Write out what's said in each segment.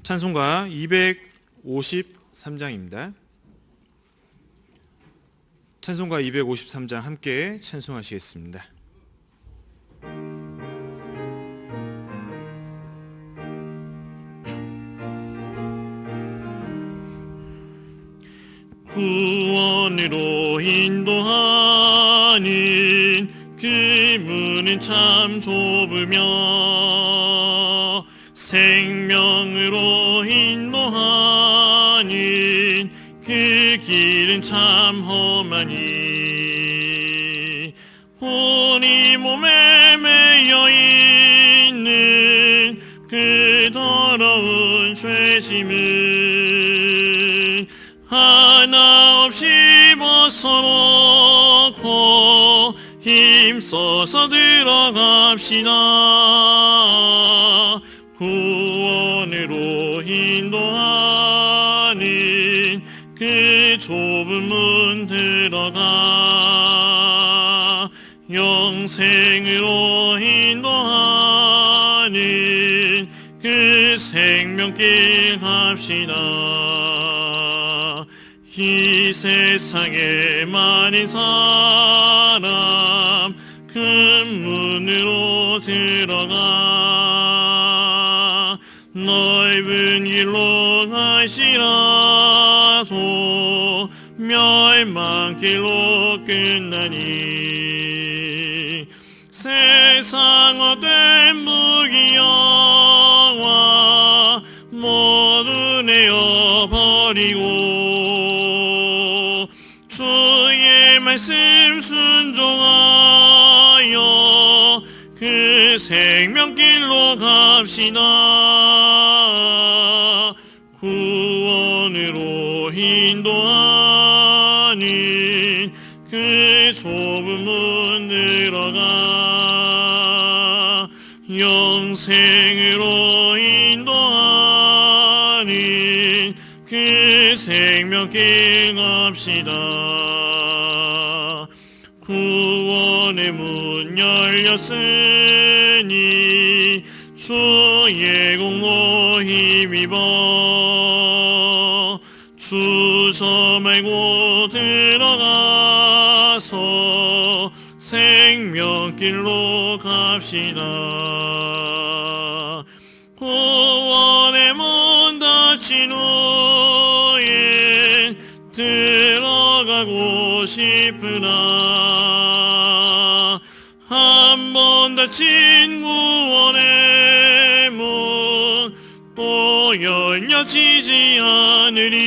찬송가 253장입니다. 찬송가 253장 함께 찬송하시겠습니다. 구원으로 인도하는 그 문은 참 좁으며 생명으로 인도하는 그 길은 참 험하니 우리 몸에 매여 있는 그 더러운 죄짐을 하나 없이 벗어놓고 힘써서 들어갑시다. 구원으로 인도하는 그 좁은 문 들어가 영생으로 인도하는 그 생명길 갑시다. 이 세상에 많은 사람 그 문으로 들어가 넓은 길로 갈지라도 멸망길로 끝나니 세상 헛된 무기여와 모두 내어버리고 주의 말씀 순종하여 그 생명길로 갑시다. 구원으로 인도하는 그 좁은 문 들어가 영생으로 인도하는 그 생명길 갑시다. 구원의 문 열렸으니 주의 공로 힘입어 주저 말고 들어가서 생명길로 갑시다. 구원의 문 닫힌 후에 들어가고 싶으나 한 번 닫힌 구원의 문 또 열려지지 않으리.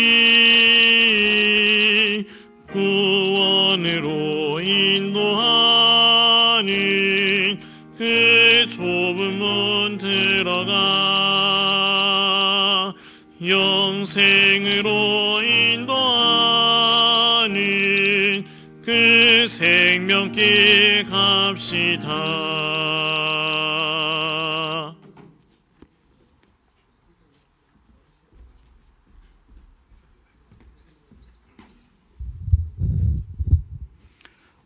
구원으로 인도하는 그 좁은 문 들어가 영생으로 인도하는 그 생명길 갑시다.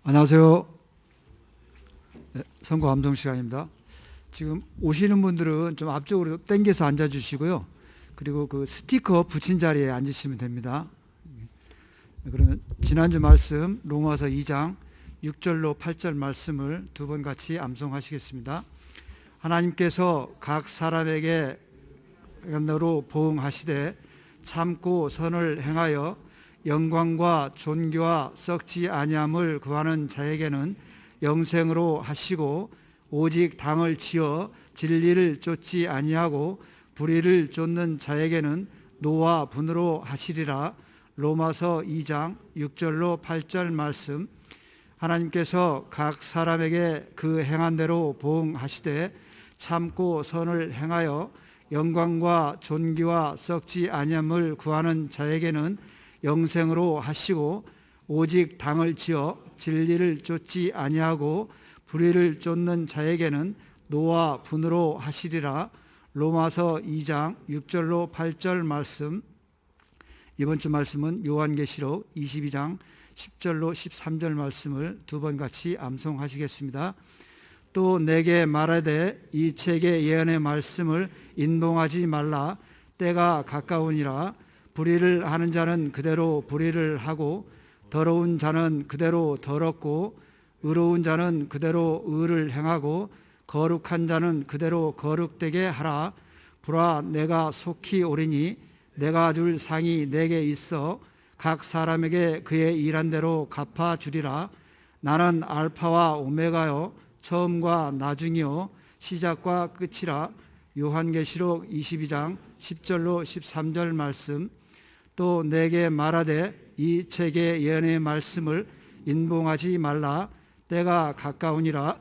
안녕하세요. 네, 선거 감동 시간입니다. 지금 오시는 분들은 좀 앞쪽으로 당겨서 앉아주시고요. 그리고 그 스티커 붙인 자리에 앉으시면 됩니다. 그러면 지난주 말씀 로마서 2장 6절로 8절 말씀을 두 번 같이 암송하시겠습니다. 하나님께서 각 사람에게 너로 보응하시되 참고 선을 행하여 영광과 존귀와 썩지 아니함을 구하는 자에게는 영생으로 하시고 오직 당을 지어 진리를 쫓지 아니하고 불의를 쫓는 자에게는 노와 분으로 하시리라. 로마서 2장 6절로 8절 말씀. 하나님께서 각 사람에게 그 행한 대로 보응하시되 참고 선을 행하여 영광과 존귀와 썩지 아니함을 구하는 자에게는 영생으로 하시고 오직 당을 지어 진리를 쫓지 아니하고 불의를 쫓는 자에게는 노와 분으로 하시리라. 로마서 2장 6절로 8절 말씀. 이번 주 말씀은 요한계시록 22장 10절로 13절 말씀을 두 번 같이 암송하시겠습니다. 또 내게 말하되 이 책의 예언의 말씀을 인동하지 말라. 때가 가까우니라. 불의를 하는 자는 그대로 불의를 하고 더러운 자는 그대로 더럽고 의로운 자는 그대로 의를 행하고 거룩한 자는 그대로 거룩되게 하라. 보라, 내가 속히 오리니 내가 줄 상이 내게 있어 각 사람에게 그의 일한 대로 갚아주리라. 나는 알파와 오메가요 처음과 나중이요 시작과 끝이라. 요한계시록 22장 10절로 13절 말씀. 또 내게 말하되 이 책의 예언의 말씀을 인봉하지 말라. 때가 가까우니라.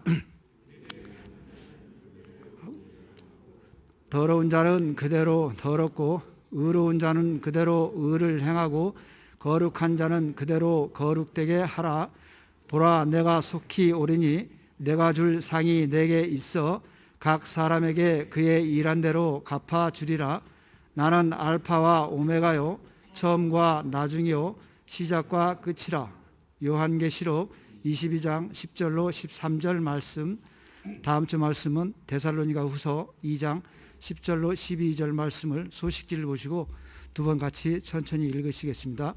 더러운 자는 그대로 더럽고 의로운 자는 그대로 의를 행하고 거룩한 자는 그대로 거룩되게 하라. 보라, 내가 속히 오리니 내가 줄 상이 내게 있어 각 사람에게 그의 일한 대로 갚아주리라. 나는 알파와 오메가요 처음과 나중이요 시작과 끝이라. 요한계시록 22장 10절로 13절 말씀. 다음 주 말씀은 데살로니가 후서 2장 10절로 12절 말씀을 소식지를 보시고 두 번 같이 천천히 읽으시겠습니다.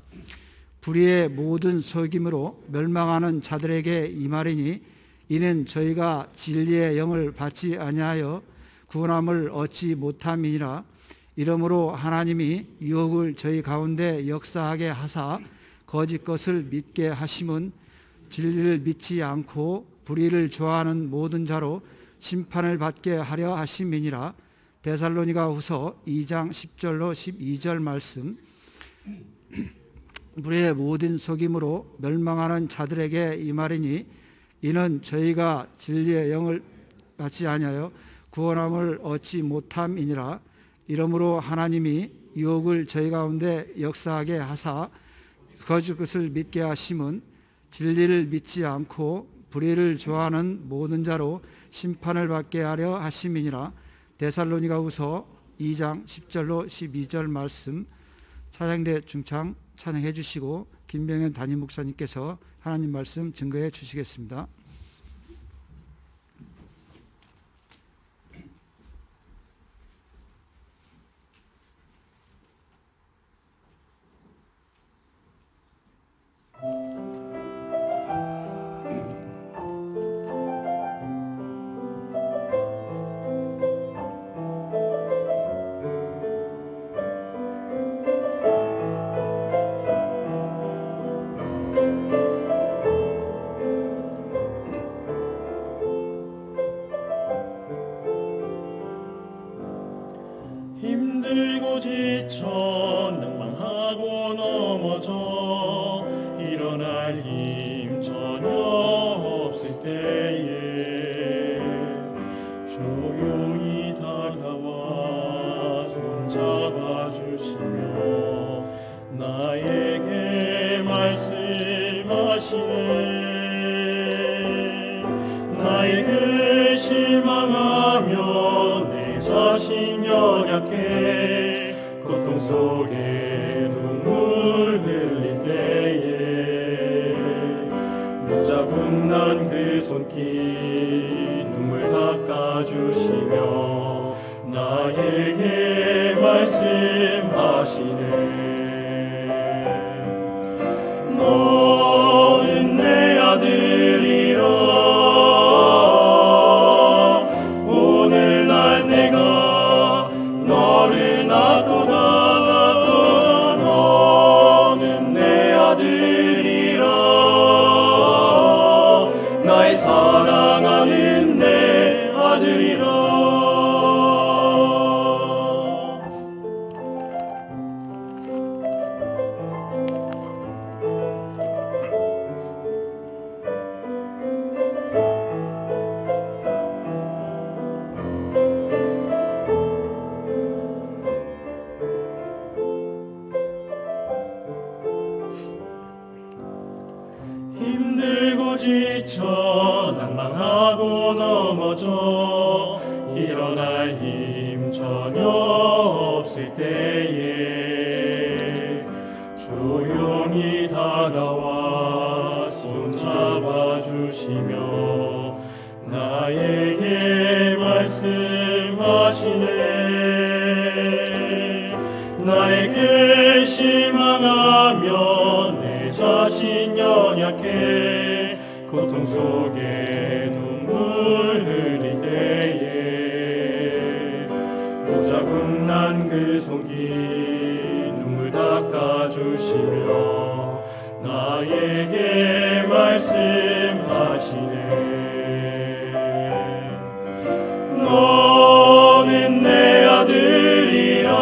불의의 모든 속임으로 멸망하는 자들에게 이 말이니 이는 저희가 진리의 영을 받지 아니하여 구원함을 얻지 못함이니라. 이러므로 하나님이 유혹을 저희 가운데 역사하게 하사 거짓 것을 믿게 하심은 진리를 믿지 않고 불의를 좋아하는 모든 자로 심판을 받게 하려 하심이니라. 데살로니가 후서 2장 10절로 12절 말씀. 불의의 모든 속임으로 멸망하는 자들에게 이 말이니 이는 저희가 진리의 영을 받지 아니하여 구원함을 얻지 못함이니라. 이러므로 하나님이 유혹을 저희 가운데 역사하게 하사 거짓 것을 믿게 하심은 진리를 믿지 않고 불의를 좋아하는 모든 자로 심판을 받게 하려 하심이니라. 데살로니가 후서 2장 10절로 12절 말씀. 찬양대 중창 찬양해 주시고 김병현 담임 목사님께서 하나님 말씀 증거해 주시겠습니다. 힘들고 지쳐 낭망하고 넘어져 일어날 힘 전혀 없을 때에 조용히 다가와 손잡아 주시며 나에게 말씀하시네. 나에게 실망하며 내 자신 연약해 고통 속에 눈물 흘릴 때에 묻자국 난 그 손길 눈물 닦아주시며 나에게 말씀하시네. 너는 내 아들이라. 오늘날 내가 너를 낳도다. 너는 내 아들이라. 나의 사랑하는 내 아들이라. 힘들고 지쳐 낭망하고 넘어져 일어날 힘 전혀 없을 때에 조용히 다가와 손잡아 주시며 나에게 말씀하시네. 어긋난 그 속이 눈물 닦아주시며 나에게 말씀하시네. 너는 내 아들이라.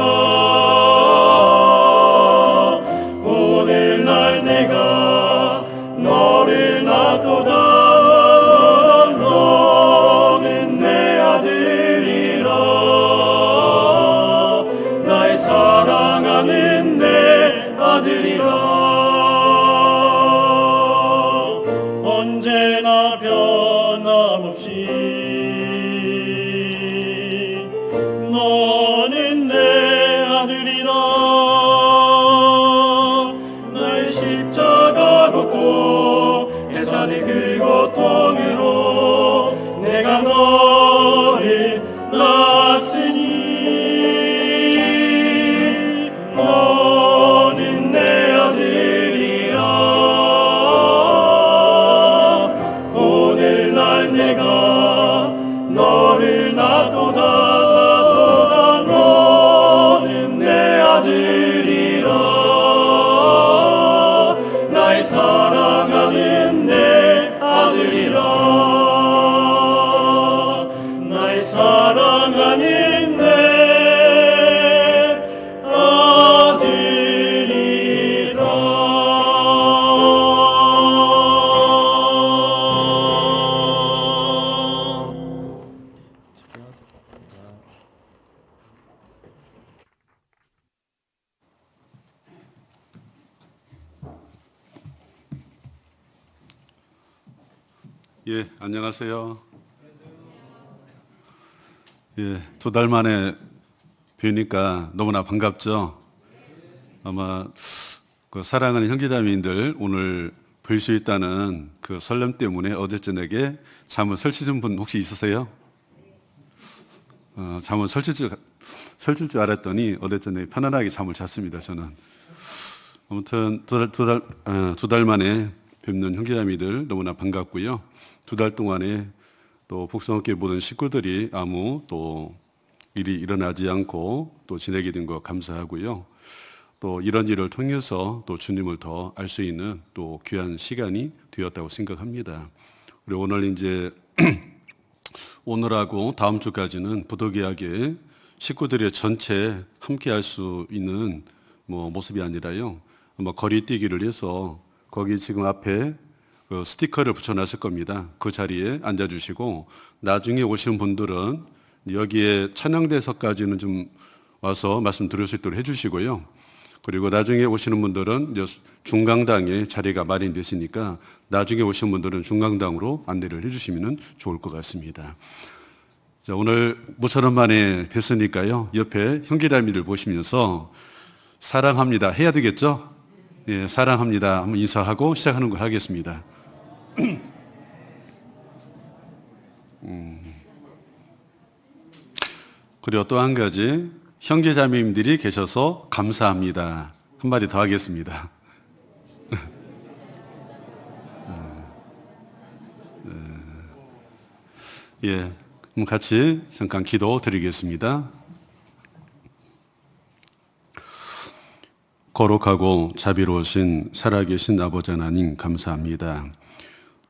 오늘날 내가 너를 낳도다. 너는 내 아들이라. 나의 사랑하는 내 아들이라. 언제나 변함없이 너는 내 아들이라. 나의 십자가 고통 해산의 그 고통으로 내가 너를 낳았으니 너는 내 아들이라. 오늘날 내가 너를 낳도다. 너는 내 아들이라. 나의 사랑하는 내 아들이라. 나의 사랑하는 내 아들이라. 예, 안녕하세요. 예, 2달 만에 뵈니까 너무나 반갑죠? 아마 그 사랑하는 형제자매님들 오늘 볼 수 있다는 그 설렘 때문에 어제 저녁에 잠을 설치신 분 혹시 있으세요? 잠을 설칠 줄 알았더니 어제 저녁에 편안하게 잠을 잤습니다, 저는. 아무튼 두 달 만에 뵙는 형제자매들 너무나 반갑고요. 2달 동안에 또 복성학교에 모든 식구들이 아무 또 일이 일어나지 않고 또 지내게 된 거 감사하고요. 또 이런 일을 통해서 또 주님을 더 알 수 있는 또 귀한 시간이 되었다고 생각합니다. 그리고 오늘 이제 오늘하고 다음 주까지는 부도계약에 식구들이 전체 함께 할 수 있는 모습이 아니라요. 아마 거리뛰기를 해서 거기 지금 앞에 그 스티커를 붙여놨을 겁니다. 그 자리에 앉아주시고 나중에 오신 분들은 여기에 찬양대석까지는 좀 와서 말씀 들을 수 있도록 해주시고요. 그리고 나중에 오시는 분들은 이제 중강당에 자리가 마련됐으니까 나중에 오신 분들은 중강당으로 안내를 해주시면 좋을 것 같습니다. 자, 오늘 모처럼 만에 뵀으니까요. 옆에 형제자매들 보시면서 사랑합니다 해야 되겠죠? 예, 사랑합니다 한번 인사하고 시작하는 거 하겠습니다. 그리고 또 한 가지 형제자매님들이 계셔서 감사합니다 한마디 더 하겠습니다. 예, 그럼 같이 잠깐 기도 드리겠습니다. 거룩하고 자비로우신 살아계신 아버지 하나님 감사합니다.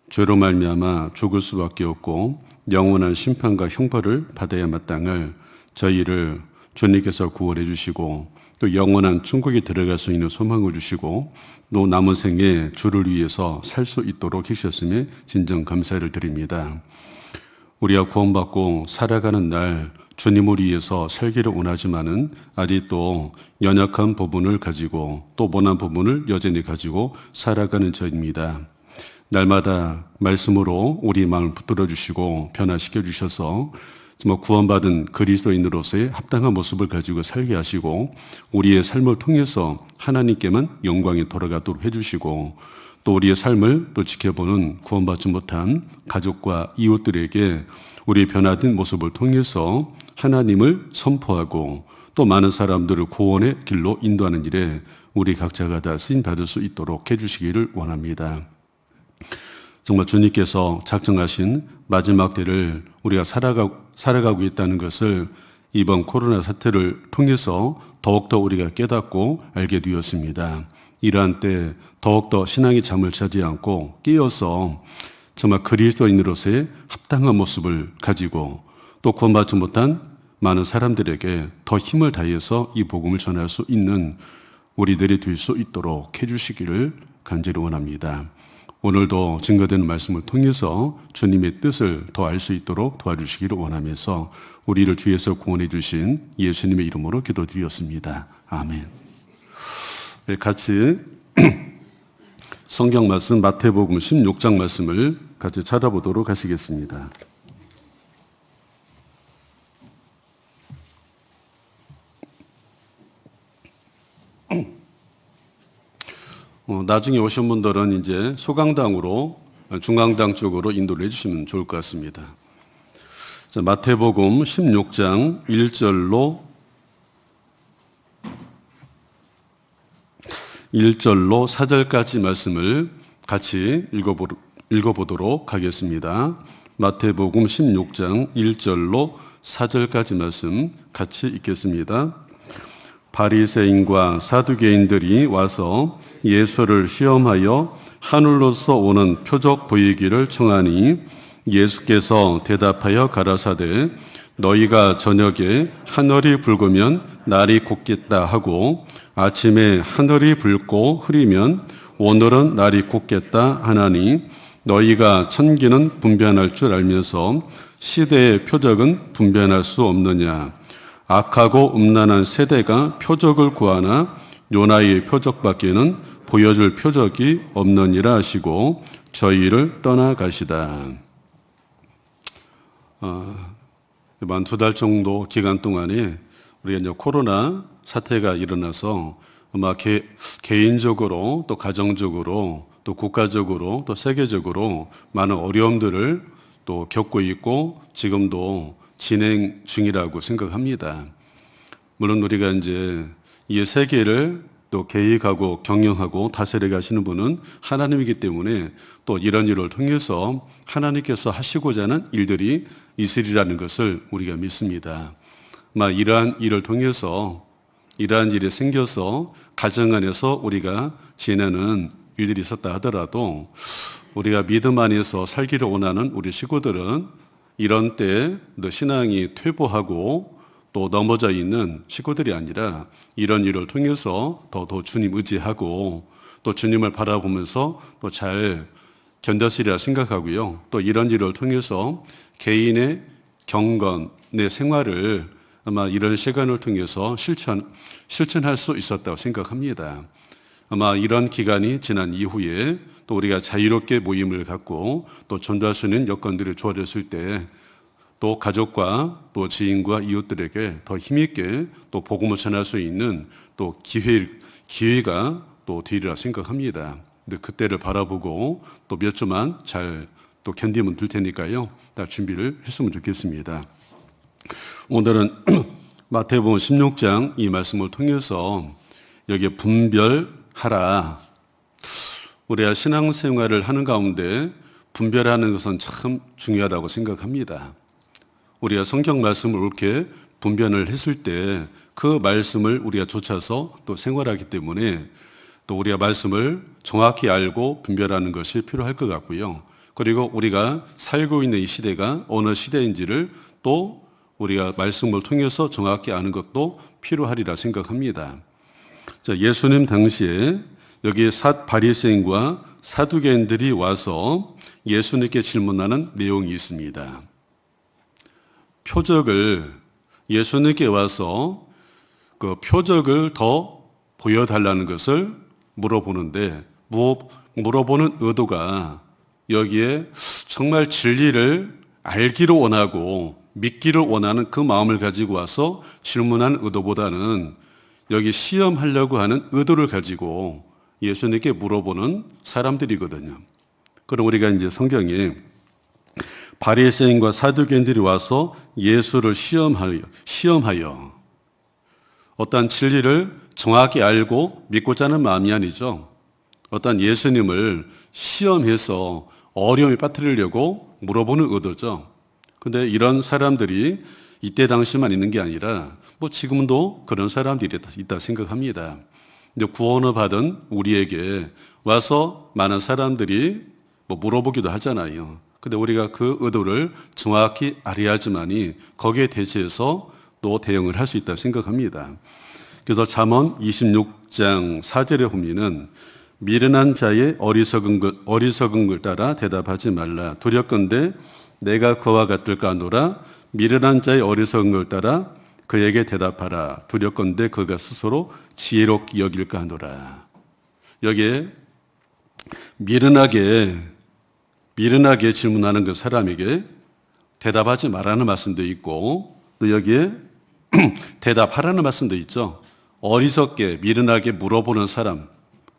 죄로 말미암아 죽을 수밖에 없고 영원한 심판과 형벌을 받아야 마땅할 저희를 주님께서 구원해 주시고 또 영원한 천국에 들어갈 수 있는 소망을 주시고 또 남은 생에 주를 위해서 살 수 있도록 해주셨음에 진정 감사를 드립니다. 우리가 구원받고 살아가는 날 주님을 위해서 살기를 원하지만은 아직도 연약한 부분을 가지고 또 모난 부분을 여전히 가지고 살아가는 저입니다. 날마다 말씀으로 우리 마음을 붙들어 주시고 변화시켜 주셔서 정말 구원받은 그리스도인으로서의 합당한 모습을 가지고 살게 하시고 우리의 삶을 통해서 하나님께만 영광이 돌아가도록 해주시고 또 우리의 삶을 또 지켜보는 구원받지 못한 가족과 이웃들에게 우리의 변화된 모습을 통해서 하나님을 선포하고 또 많은 사람들을 구원의 길로 인도하는 일에 우리 각자가 다 쓰임받을 수 있도록 해주시기를 원합니다. 정말 주님께서 작정하신 마지막 때를 우리가 살아가고 있다는 것을 이번 코로나 사태를 통해서 더욱더 우리가 깨닫고 알게 되었습니다. 이러한 때 더욱더 신앙이 잠을 자지 않고 깨어서 정말 그리스도인으로서의 합당한 모습을 가지고 또 구원받지 못한 많은 사람들에게 더 힘을 다해서 이 복음을 전할 수 있는 우리들이 될 수 있도록 해주시기를 간절히 원합니다. 오늘도 증거되는 말씀을 통해서 주님의 뜻을 더 알 수 있도록 도와주시기를 원하면서 우리를 뒤에서 구원해 주신 예수님의 이름으로 기도드렸습니다. 아멘. 네, 같이 성경 말씀 마태복음 16장 말씀을 같이 찾아보도록 하시겠습니다. 나중에 오신 분들은 이제 소강당으로 중앙당 쪽으로 인도를 해주시면 좋을 것 같습니다. 자, 마태복음 16장 1절로 4절까지 말씀을 같이 읽어보도록 하겠습니다. 마태복음 16장 1절로 4절까지 말씀 같이 읽겠습니다. 바리새인과 사두개인들이 와서 예수를 시험하여 하늘로서 오는 표적 보이기를 청하니 예수께서 대답하여 가라사대 너희가 저녁에 하늘이 붉으면 날이 굳겠다 하고 아침에 하늘이 붉고 흐리면 오늘은 날이 굳겠다 하나니 너희가 천기는 분별할 줄 알면서 시대의 표적은 분별할 수 없느냐. 악하고 음란한 세대가 표적을 구하나 요나의 표적밖에는 보여줄 표적이 없느니라 하시고 저희를 떠나가시다. 한 2달 정도 기간 동안에 우리가 이제 코로나 사태가 일어나서 아마 개인적으로 또 가정적으로 또 국가적으로 또 세계적으로 많은 어려움들을 또 겪고 있고 지금도 진행 중이라고 생각합니다. 물론 우리가 이제 이 세계를 또 계획하고 경영하고 다스려 가시는 분은 하나님이기 때문에 또 이런 일을 통해서 하나님께서 하시고자 하는 일들이 있으리라는 것을 우리가 믿습니다. 이러한 일을 통해서 이러한 일이 생겨서 가정 안에서 우리가 지내는 일들이 있었다 하더라도 우리가 믿음 안에서 살기를 원하는 우리 식구들은 이런 때 너 신앙이 퇴보하고 또 넘어져 있는 식구들이 아니라 이런 일을 통해서 더 주님 의지하고 또 주님을 바라보면서 또 잘 견뎠으리라 생각하고요. 또 이런 일을 통해서 개인의 경건, 내 생활을 아마 이런 시간을 통해서 실천할 수 있었다고 생각합니다. 아마 이런 기간이 지난 이후에 또 우리가 자유롭게 모임을 갖고 또 전도할 수 있는 여건들이 주어졌을 때 또 가족과 또 지인과 이웃들에게 더 힘있게 또 복음을 전할 수 있는 또 기회가 또 되리라 생각합니다. 근데 그때를 바라보고 또 몇 주만 잘 또 견디면 될 테니까요. 다 준비를 했으면 좋겠습니다. 오늘은 마태복음 16장 이 말씀을 통해서 여기에 분별하라. 우리가 신앙생활을 하는 가운데 분별하는 것은 참 중요하다고 생각합니다. 우리가 성경 말씀을 옳게 분별을 했을 때 그 말씀을 우리가 좇아서 또 생활하기 때문에 또 우리가 말씀을 정확히 알고 분별하는 것이 필요할 것 같고요. 그리고 우리가 살고 있는 이 시대가 어느 시대인지를 또 우리가 말씀을 통해서 정확히 아는 것도 필요하리라 생각합니다. 자, 예수님 당시에 여기 바리새인과 사두개인들이 와서 예수님께 질문하는 내용이 있습니다. 표적을 예수님께 와서 그 표적을 더 보여달라는 것을 물어보는데 물어보는 의도가 여기에 정말 진리를 알기를 원하고 믿기를 원하는 그 마음을 가지고 와서 질문하는 의도보다는 여기 시험하려고 하는 의도를 가지고 예수님께 물어보는 사람들이거든요. 그럼 우리가 이제 성경에 바리새인과 사두개인들이 와서 예수를 시험하여 어떤 진리를 정확히 알고 믿고자 하는 마음이 아니죠. 어떤 예수님을 시험해서 어려움에 빠뜨리려고 물어보는 의도죠. 근데 이런 사람들이 이때 당시만 있는 게 아니라 뭐 지금도 그런 사람들이 있다 생각합니다. 근데 구원을 받은 우리에게 와서 많은 사람들이 뭐 물어보기도 하잖아요. 근데 우리가 그 의도를 정확히 알아야지만이 거기에 대체해서 또 대응을 할 수 있다 생각합니다. 그래서 잠언 26장 4절에 보면은 미련한 자의 어리석은 걸 따라 대답하지 말라. 두렵건대 내가 그와 같을까 하노라. 미련한 자의 어리석은 걸 따라 그에게 대답하라. 두렵건대 그가 스스로 지혜롭게 여길까 하노라. 여기에 미련하게 질문하는 그 사람에게 대답하지 말라는 말씀도 있고, 또 여기에 대답하라는 말씀도 있죠. 어리석게 미련하게 물어보는 사람,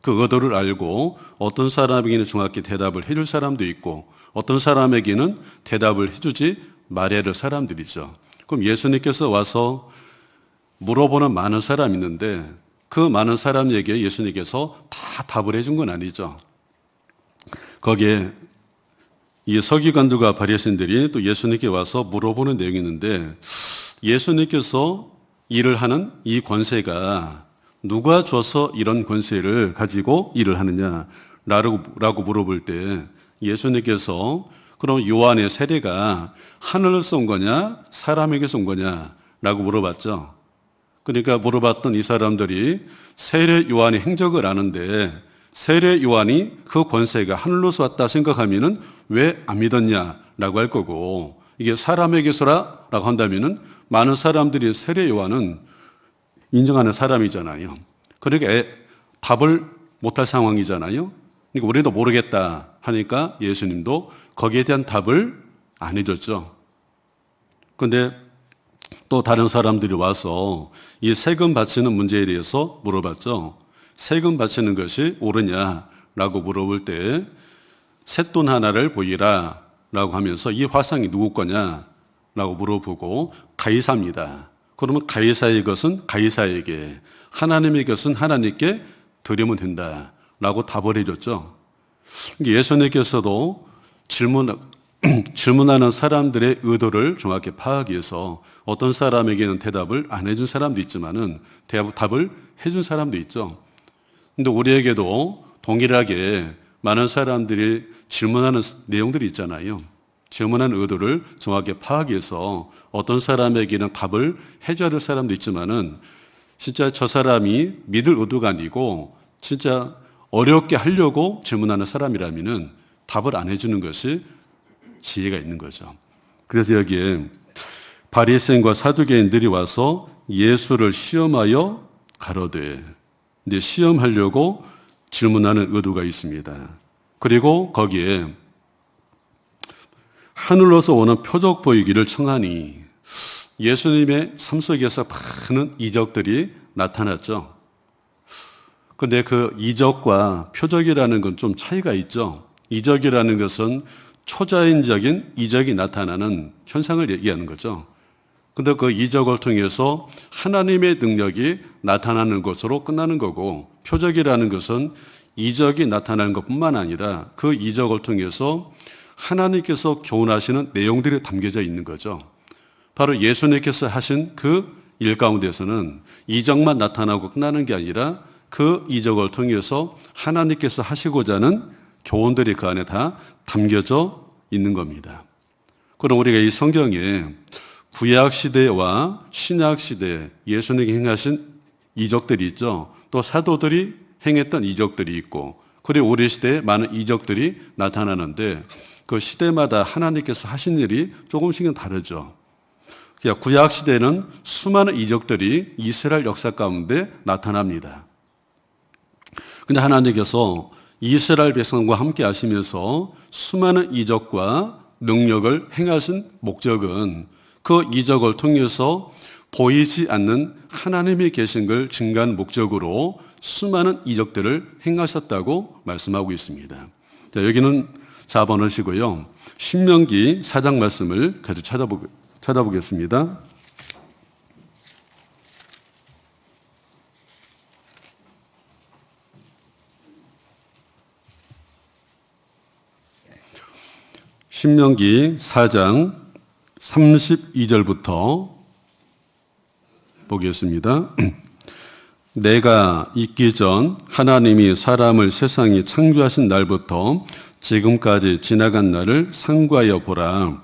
그 의도를 알고 어떤 사람에게는 정확히 대답을 해줄 사람도 있고 어떤 사람에게는 대답을 해주지 말아야 할 사람들이죠. 그럼 예수님께서 와서 물어보는 많은 사람이 있는데 그 많은 사람에게 예수님께서 다 답을 해준 건 아니죠. 거기에 이 서기관들과 바리새인들이 또 예수님께 와서 물어보는 내용이 있는데, 예수님께서 일을 하는 이 권세가 누가 줘서 이런 권세를 가지고 일을 하느냐라고 물어볼 때 예수님께서 그럼 요한의 세례가 하늘에서 온 거냐 사람에게서 온 거냐라고 물어봤죠. 그러니까 물어봤던 이 사람들이 세례 요한의 행적을 아는데 세례 요한이 그 권세가 하늘로서 왔다 생각하면은 왜 안 믿었냐라고 할 거고, 이게 사람에게서라고 한다면은 많은 사람들이 세례 요한은 인정하는 사람이잖아요. 그러니까 답을 못할 상황이잖아요. 그러니까 우리도 모르겠다 하니까 예수님도 거기에 대한 답을 안 해줬죠. 그런데 또 다른 사람들이 와서 이 세금 바치는 문제에 대해서 물어봤죠. 세금 바치는 것이 옳으냐라고 물어볼 때 쇳돈 하나를 보이라 라고 하면서 이 화상이 누구 거냐라고 물어보고 가이사입니다. 그러면 가이사의 것은 가이사에게, 하나님의 것은 하나님께 드리면 된다라고 답을 해줬죠. 예수님께서도 질문하는 사람들의 의도를 정확히 파악해서 어떤 사람에게는 대답을 안 해준 사람도 있지만은 답을 해준 사람도 있죠. 근데 우리에게도 동일하게 많은 사람들이 질문하는 내용들이 있잖아요. 질문하는 의도를 정확히 파악해서 어떤 사람에게는 답을 해줘야 할 사람도 있지만은 진짜 저 사람이 믿을 의도가 아니고 진짜 어렵게 하려고 질문하는 사람이라면은 답을 안 해주는 것이 지혜가 있는 거죠. 그래서 여기에 바리새인과 사두개인들이 와서 예수를 시험하여 가로되, 근데 시험하려고 질문하는 의도가 있습니다. 그리고 거기에 하늘로서 오는 표적 보이기를 청하니, 예수님의 삶 속에서 많은 이적들이 나타났죠. 그런데 그 이적과 표적이라는 건 좀 차이가 있죠. 이적이라는 것은 초자연적인 이적이 나타나는 현상을 얘기하는 거죠. 그런데 그 이적을 통해서 하나님의 능력이 나타나는 것으로 끝나는 거고, 표적이라는 것은 이적이 나타나는 것뿐만 아니라 그 이적을 통해서 하나님께서 교훈하시는 내용들이 담겨져 있는 거죠. 바로 예수님께서 하신 그 일 가운데서는 이적만 나타나고 끝나는 게 아니라 그 이적을 통해서 하나님께서 하시고자 하는 교훈들이 그 안에 다 담겨져 있는 겁니다. 그럼 우리가 이 성경에 구약 시대와 신약 시대 예수님이 행하신 이적들이 있죠. 또 사도들이 행했던 이적들이 있고, 그리고 우리 시대에 많은 이적들이 나타나는데 그 시대마다 하나님께서 하신 일이 조금씩은 다르죠. 그러니까 구약 시대는 수많은 이적들이 이스라엘 역사 가운데 나타납니다. 근데 하나님께서 이스라엘 백성과 함께 하시면서 수많은 이적과 능력을 행하신 목적은 그 이적을 통해서 보이지 않는 하나님이 계신 걸 증가하는 목적으로 수많은 이적들을 행하셨다고 말씀하고 있습니다. 자, 여기는 4번을 쉬고요. 신명기 4장 말씀을 같이 찾아보겠습니다. 신명기 4장 32절부터 보겠습니다. 내가 있기 전 하나님이 사람을 세상이 창조하신 날부터 지금까지 지나간 날을 상고하여 보라.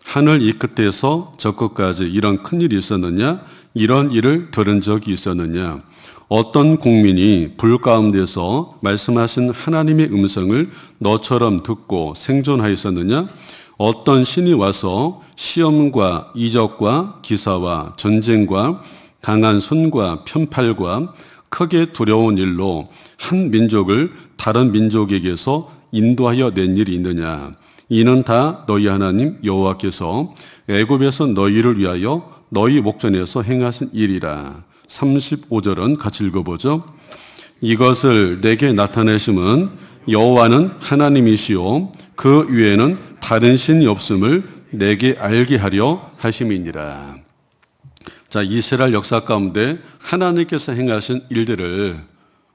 하늘 이 끝에서 저 끝까지 이런 큰일이 있었느냐? 이런 일을 들은 적이 있었느냐? 어떤 국민이 불 가운데서 말씀하신 하나님의 음성을 너처럼 듣고 생존하였었느냐? 어떤 신이 와서 시험과 이적과 기사와 전쟁과 강한 손과 편팔과 크게 두려운 일로 한 민족을 다른 민족에게서 인도하여 낸 일이 있느냐? 이는 다 너희 하나님 여호와께서 애굽에서 너희를 위하여 너희 목전에서 행하신 일이라. 35절은 같이 읽어보죠. 이것을 내게 나타내심은 여호와는 하나님이시요 그 위에는 다른 신이 없음을 내게 알게 하려 하심이니라. 자, 이스라엘 역사 가운데 하나님께서 행하신 일들을,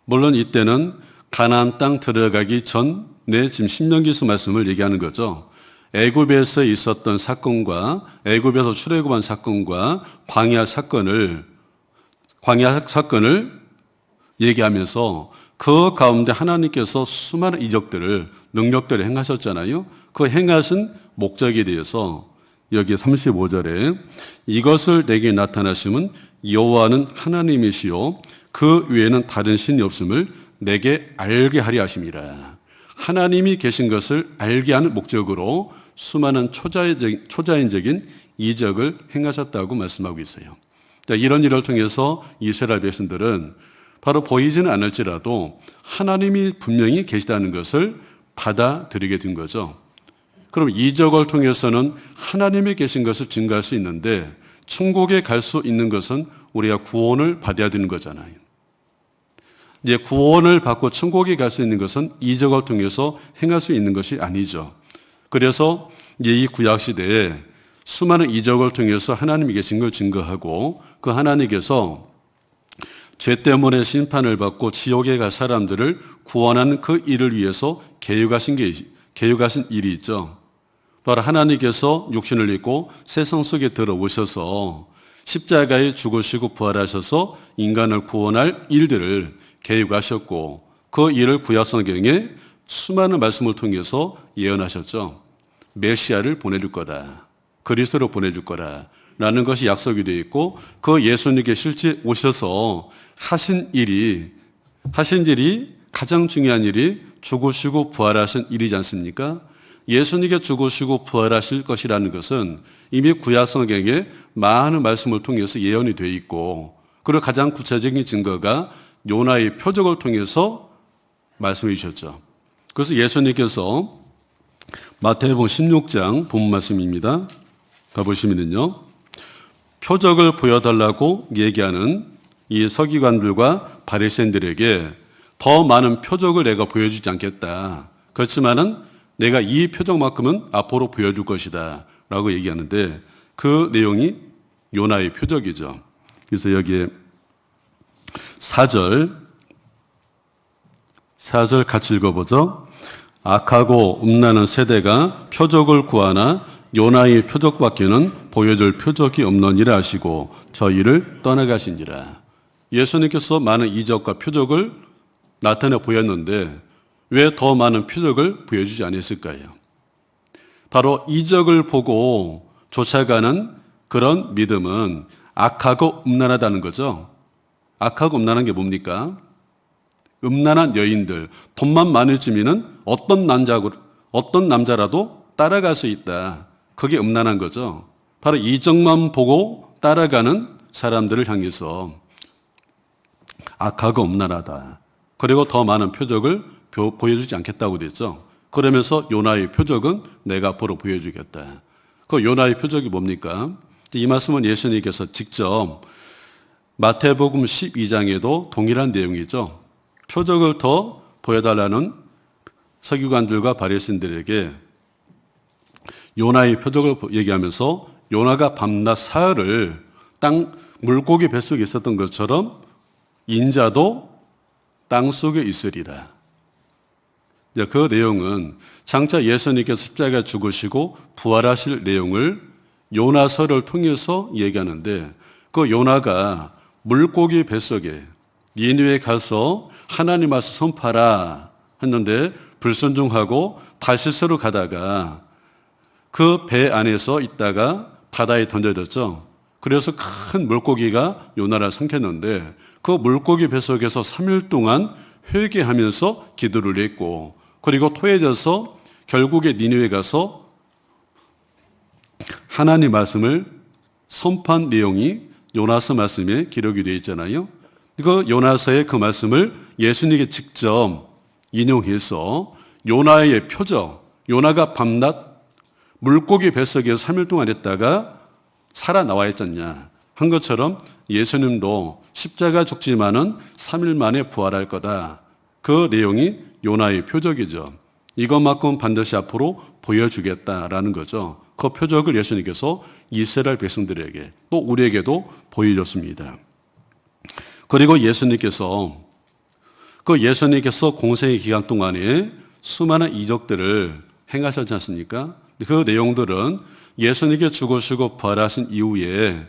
물론 이때는 가나안 땅 들어가기 전에 지금 신명기서 말씀을 얘기하는 거죠. 애굽에서 있었던 사건과 애굽에서 출애굽한 사건과 광야 사건을 얘기하면서 그 가운데 하나님께서 수많은 이적들을, 능력들을 행하셨잖아요. 그 행하신 목적에 대해서 여기 35절에 이것을 내게 나타나심은 여호와는 하나님이시요 그 위에는 다른 신이 없음을 내게 알게 하려 하심이라. 하나님이 계신 것을 알게 하는 목적으로 수많은 초자연적인 이적을 행하셨다고 말씀하고 있어요. 이런 일을 통해서 이스라엘 백성들은 바로 보이지는 않을지라도 하나님이 분명히 계시다는 것을 받아들이게 된 거죠. 그럼 이적을 통해서는 하나님이 계신 것을 증거할 수 있는데 천국에 갈 수 있는 것은 우리가 구원을 받아야 되는 거잖아요. 이제 구원을 받고 천국에 갈 수 있는 것은 이적을 통해서 행할 수 있는 것이 아니죠. 그래서 이제 이 구약 시대에 수많은 이적을 통해서 하나님이 계신 걸 증거하고 그 하나님께서 죄 때문에 심판을 받고 지옥에 갈 사람들을 구원하는 그 일을 위해서 계획하신 일이 있죠. 바로 하나님께서 육신을 입고 세상 속에 들어오셔서 십자가에 죽으시고 부활하셔서 인간을 구원할 일들을 계획하셨고 그 일을 구약 성경에 수많은 말씀을 통해서 예언하셨죠. 메시아를 보내줄 거다. 그리스도로 보내줄 거다. 라는 것이 약속이 되어 있고 그 예수님께 실제 오셔서 하신 일이 가장 중요한 일이 죽으시고 부활하신 일이지 않습니까? 예수님께 죽으시고 부활하실 것이라는 것은 이미 구약 성경에 많은 말씀을 통해서 예언이 되어 있고 그리고 가장 구체적인 증거가 요나의 표적을 통해서 말씀해 주셨죠. 그래서 예수님께서 마태복음 16장 본 말씀입니다. 가보시면요. 표적을 보여달라고 얘기하는 이 서기관들과 바리새인들에게 더 많은 표적을 내가 보여주지 않겠다. 그렇지만은 내가 이 표적만큼은 앞으로 보여줄 것이다. 라고 얘기하는데 그 내용이 요나의 표적이죠. 그래서 여기에 4절 같이 읽어보죠. 악하고 음란한 세대가 표적을 구하나 요나의 표적밖에는 보여줄 표적이 없느니라 하시고 저희를 떠나가시니라. 예수님께서 많은 이적과 표적을 나타내 보였는데 왜 더 많은 표적을 보여주지 않았을까요? 바로 이적을 보고 쫓아가는 그런 믿음은 악하고 음란하다는 거죠. 악하고 음란한 게 뭡니까? 음란한 여인들, 돈만 많을지면은 어떤 남자라도 따라갈 수 있다. 그게 음란한 거죠. 바로 이적만 보고 따라가는 사람들을 향해서 악하고 음란하다. 그리고 더 많은 표적을 보여주지 않겠다고 됐죠. 그러면서 요나의 표적은 내가 앞으로 보여주겠다. 그 요나의 표적이 뭡니까? 이 말씀은 예수님께서 직접 마태복음 12장에도 동일한 내용이죠. 표적을 더 보여달라는 서기관들과 바리새인들에게 요나의 표적을 얘기하면서 요나가 밤낮 사흘을 물고기 뱃속에 있었던 것처럼 인자도 땅 속에 있으리라. 그 내용은 장차 예수님께서 십자가에 죽으시고 부활하실 내용을 요나서를 통해서 얘기하는데 그 요나가 물고기 뱃속에 니느웨에 가서 하나님 말씀 선포하라 했는데 불순종하고 다시스로 가다가 그 배 안에서 있다가 바다에 던져졌죠. 그래서 큰 물고기가 요나를 삼켰는데 그 물고기 뱃속에서 3일 동안 회개하면서 기도를 했고 그리고 토해져서 결국에 니느웨에 가서 하나님 말씀을 선포한 내용이 요나서 말씀에 기록이 되어 있잖아요. 그 요나서의 그 말씀을 예수님께 직접 인용해서 요나의 표적, 요나가 밤낮 물고기 뱃속에서 3일 동안 했다가 살아나와 있잖냐 한 것처럼 예수님도 십자가 죽지만은 3일 만에 부활할 거다. 그 내용이 요나의 표적이죠. 이것만큼 반드시 앞으로 보여주겠다라는 거죠. 그 표적을 예수님께서 이스라엘 백성들에게 또 우리에게도 보여줬습니다. 그리고 예수님께서 공생의 기간 동안에 수많은 이적들을 행하셨지 않습니까? 그 내용들은 예수님께 죽으시고 부활하신 이후에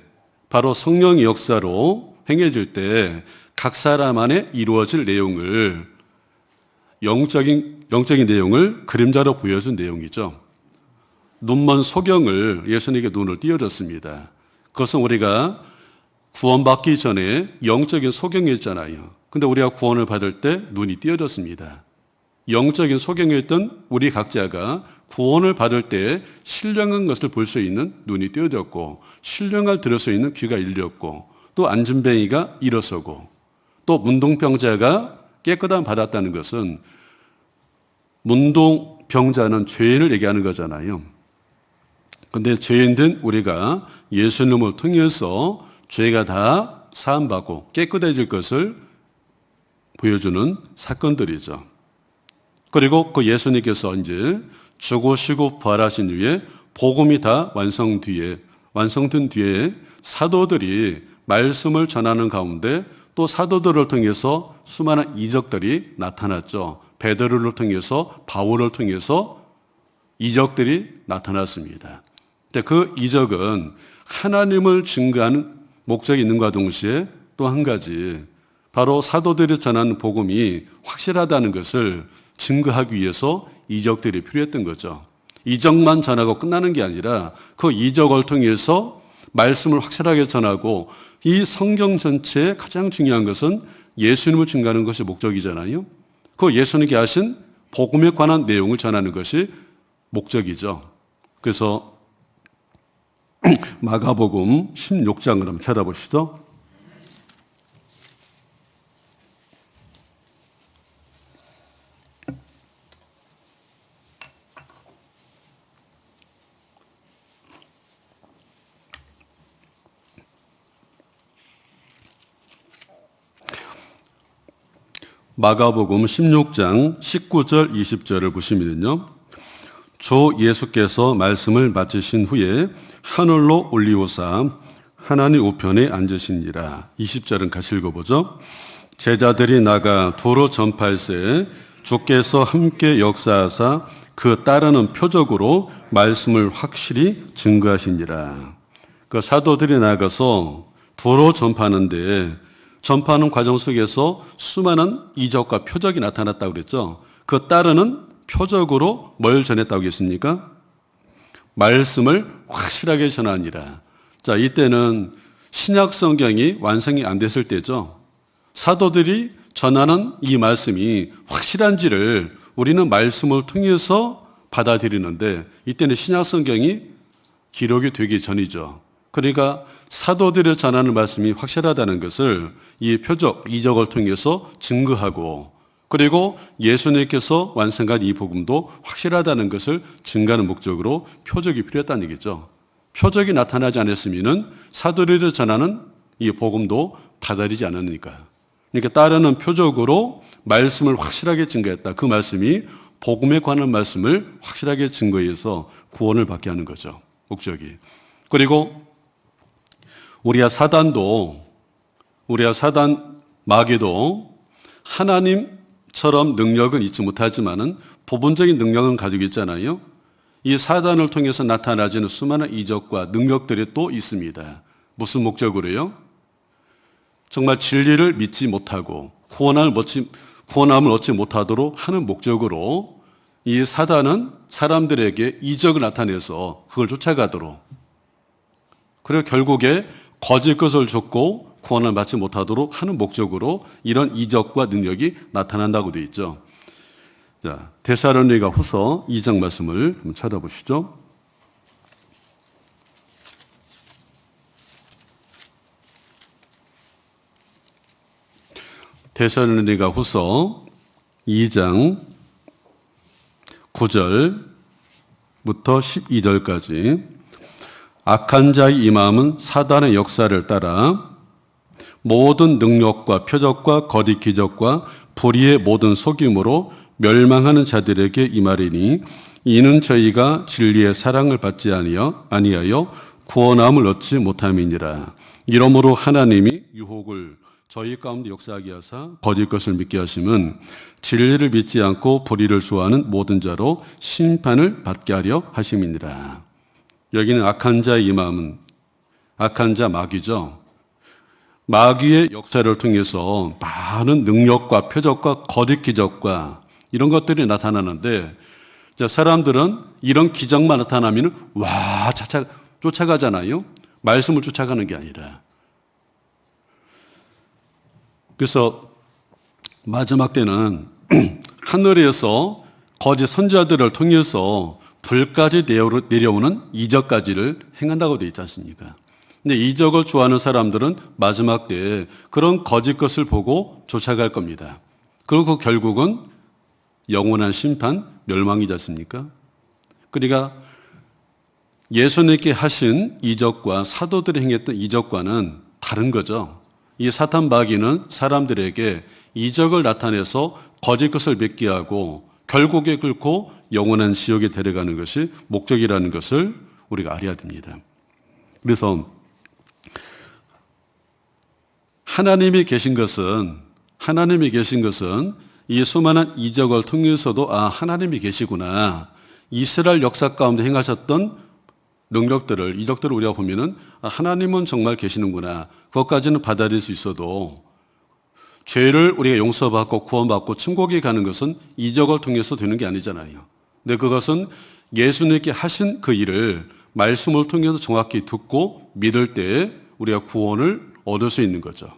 바로 성령의 역사로 행해질 때 각 사람 안에 이루어질 내용을 영적인 내용을 그림자로 보여준 내용이죠. 눈먼 소경을 예수님께 눈을 띄워줬습니다. 그것은 우리가 구원받기 전에 영적인 소경이었잖아요. 근데 우리가 구원을 받을 때 눈이 띄어졌습니다. 영적인 소경이었던 우리 각자가 구원을 받을 때 신령한 것을 볼 수 있는 눈이 띄어졌고 신령을 들을 수 있는 귀가 열렸고 또 안진뱅이가 일어서고 또 문둥병자가 깨끗함 받았다는 것은 문둥병자는 죄인을 얘기하는 거잖아요. 근데 죄인된 우리가 예수님을 통해서 죄가 다 사함받고 깨끗해질 것을 보여주는 사건들이죠. 그리고 그 예수님께서 이제 죽으시고 부활하신 후에 복음이 다 완성된 뒤에 사도들이 말씀을 전하는 가운데 또 사도들을 통해서 수많은 이적들이 나타났죠. 베드로를 통해서 바울을 통해서 이적들이 나타났습니다. 근데 그 이적은 하나님을 증거하는 목적이 있는과 동시에 또 한 가지 바로 사도들이 전하는 복음이 확실하다는 것을 증거하기 위해서 이적들이 필요했던 거죠. 이적만 전하고 끝나는 게 아니라 그 이적을 통해서 말씀을 확실하게 전하고 이 성경 전체에 가장 중요한 것은 예수님을 증거하는 것이 목적이잖아요. 그 예수님께 하신 복음에 관한 내용을 전하는 것이 목적이죠. 그래서 마가복음 16장을 한번 찾아보시죠. 마가복음 16장 19절 20절을 보시면요. 주 예수께서 말씀을 마치신 후에 하늘로 올리우사 하나님 우편에 앉으시니라. 20절은 같이 읽어보죠. 제자들이 나가 도로 전파할새 주께서 함께 역사하사 그 따르는 표적으로 말씀을 확실히 증거하시니라. 그 사도들이 나가서 도로 전파하는데 전파하는 과정 속에서 수많은 이적과 표적이 나타났다고 그랬죠. 그 따르는 표적으로 뭘 전했다고 했습니까? 말씀을 확실하게 전하니라. 자, 이때는 신약 성경이 완성이 안 됐을 때죠. 사도들이 전하는 이 말씀이 확실한지를 우리는 말씀을 통해서 받아들이는데 이때는 신약 성경이 기록이 되기 전이죠. 그러니까 사도들이 전하는 말씀이 확실하다는 것을 이 표적, 이적을 통해서 증거하고 그리고 예수님께서 완성한 이 복음도 확실하다는 것을 증거하는 목적으로 표적이 필요했다는 얘기죠. 표적이 나타나지 않았으면 사도들이 전하는 이 복음도 받아들이지 않으니까. 그러니까 따르는 표적으로 말씀을 확실하게 증거했다. 그 말씀이 복음에 관한 말씀을 확실하게 증거해서 구원을 받게 하는 거죠. 목적이. 그리고 우리야 사단 마귀도 하나님처럼 능력은 있지 못하지만은 부분적인 능력은 가지고 있잖아요. 이 사단을 통해서 나타나지는 수많은 이적과 능력들이 또 있습니다. 무슨 목적으로요? 정말 진리를 믿지 못하고 구원함을 얻지 못하도록 하는 목적으로 이 사단은 사람들에게 이적을 나타내서 그걸 쫓아가도록, 그리고 결국에 거짓 것을 줬고 구원을 받지 못하도록 하는 목적으로 이런 이적과 능력이 나타난다고 되어 있죠. 자, 데살로니가 후서 2장 말씀을 한번 찾아보시죠. 데살로니가 후서 2장 9절부터 12절까지 악한 자의 이 마음은 사단의 역사를 따라 모든 능력과 표적과 거짓 기적과 불의의 모든 속임으로 멸망하는 자들에게 임하리니 이는 저희가 진리의 사랑을 받지 아니하여 구원함을 얻지 못함이니라. 이러므로 하나님이 유혹을 저희 가운데 역사하게 하사 거짓 것을 믿게 하심은 진리를 믿지 않고 불의를 좋아하는 모든 자로 심판을 받게 하려 하심이니라. 여기는 악한 자의 이 마음은, 악한 자 마귀죠. 마귀의 역사를 통해서 많은 능력과 표적과 거짓 기적과 이런 것들이 나타나는데, 사람들은 이런 기적만 나타나면 와 쫓아가잖아요. 말씀을 쫓아가는 게 아니라. 그래서 마지막 때는 하늘에서 거짓 선지자들을 통해서 불까지 내려오는 이적까지를 행한다고 되어 있지 않습니까? 근데 이적을 좋아하는 사람들은 마지막 때에 그런 거짓 것을 보고 쫓아갈 겁니다. 그리고 결국은 영원한 심판, 멸망이지 않습니까? 그러니까 예수님께 하신 이적과 사도들이 행했던 이적과는 다른 거죠. 이 사탄 마귀는 사람들에게 이적을 나타내서 거짓 것을 믿게 하고 결국에 긁고 영원한 지옥에 데려가는 것이 목적이라는 것을 우리가 알아야 됩니다. 그래서 하나님이 계신 것은 이 수많은 이적을 통해서도 하나님이 계시구나. 이스라엘 역사 가운데 행하셨던 능력들을, 이적들을 우리가 보면은 하나님은 정말 계시는구나. 그것까지는 받아들일 수 있어도 죄를 우리가 용서받고 구원받고 천국에 가는 것은 이적을 통해서 되는 게 아니잖아요. 근데 그것은 예수님께 하신 그 일을 말씀을 통해서 정확히 듣고 믿을 때에 우리가 구원을 얻을 수 있는 거죠.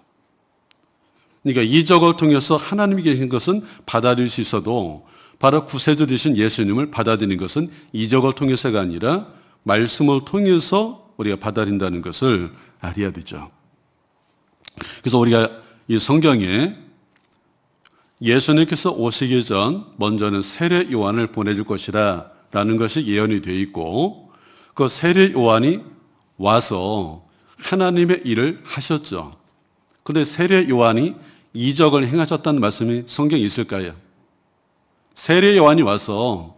그러니까 이적을 통해서 하나님이 계신 것은 받아들일 수 있어도 바로 구세주이신 예수님을 받아들이는 것은 이적을 통해서가 아니라 말씀을 통해서 우리가 받아들인다는 것을 알아야 되죠. 그래서 우리가 이 성경에 예수님께서 오시기 전 먼저는 세례 요한을 보내줄 것이라 라는 것이 예언이 되어 있고, 그 세례 요한이 와서 하나님의 일을 하셨죠. 그런데 세례 요한이 이적을 행하셨다는 말씀이 성경에 있을까요? 세례 요한이 와서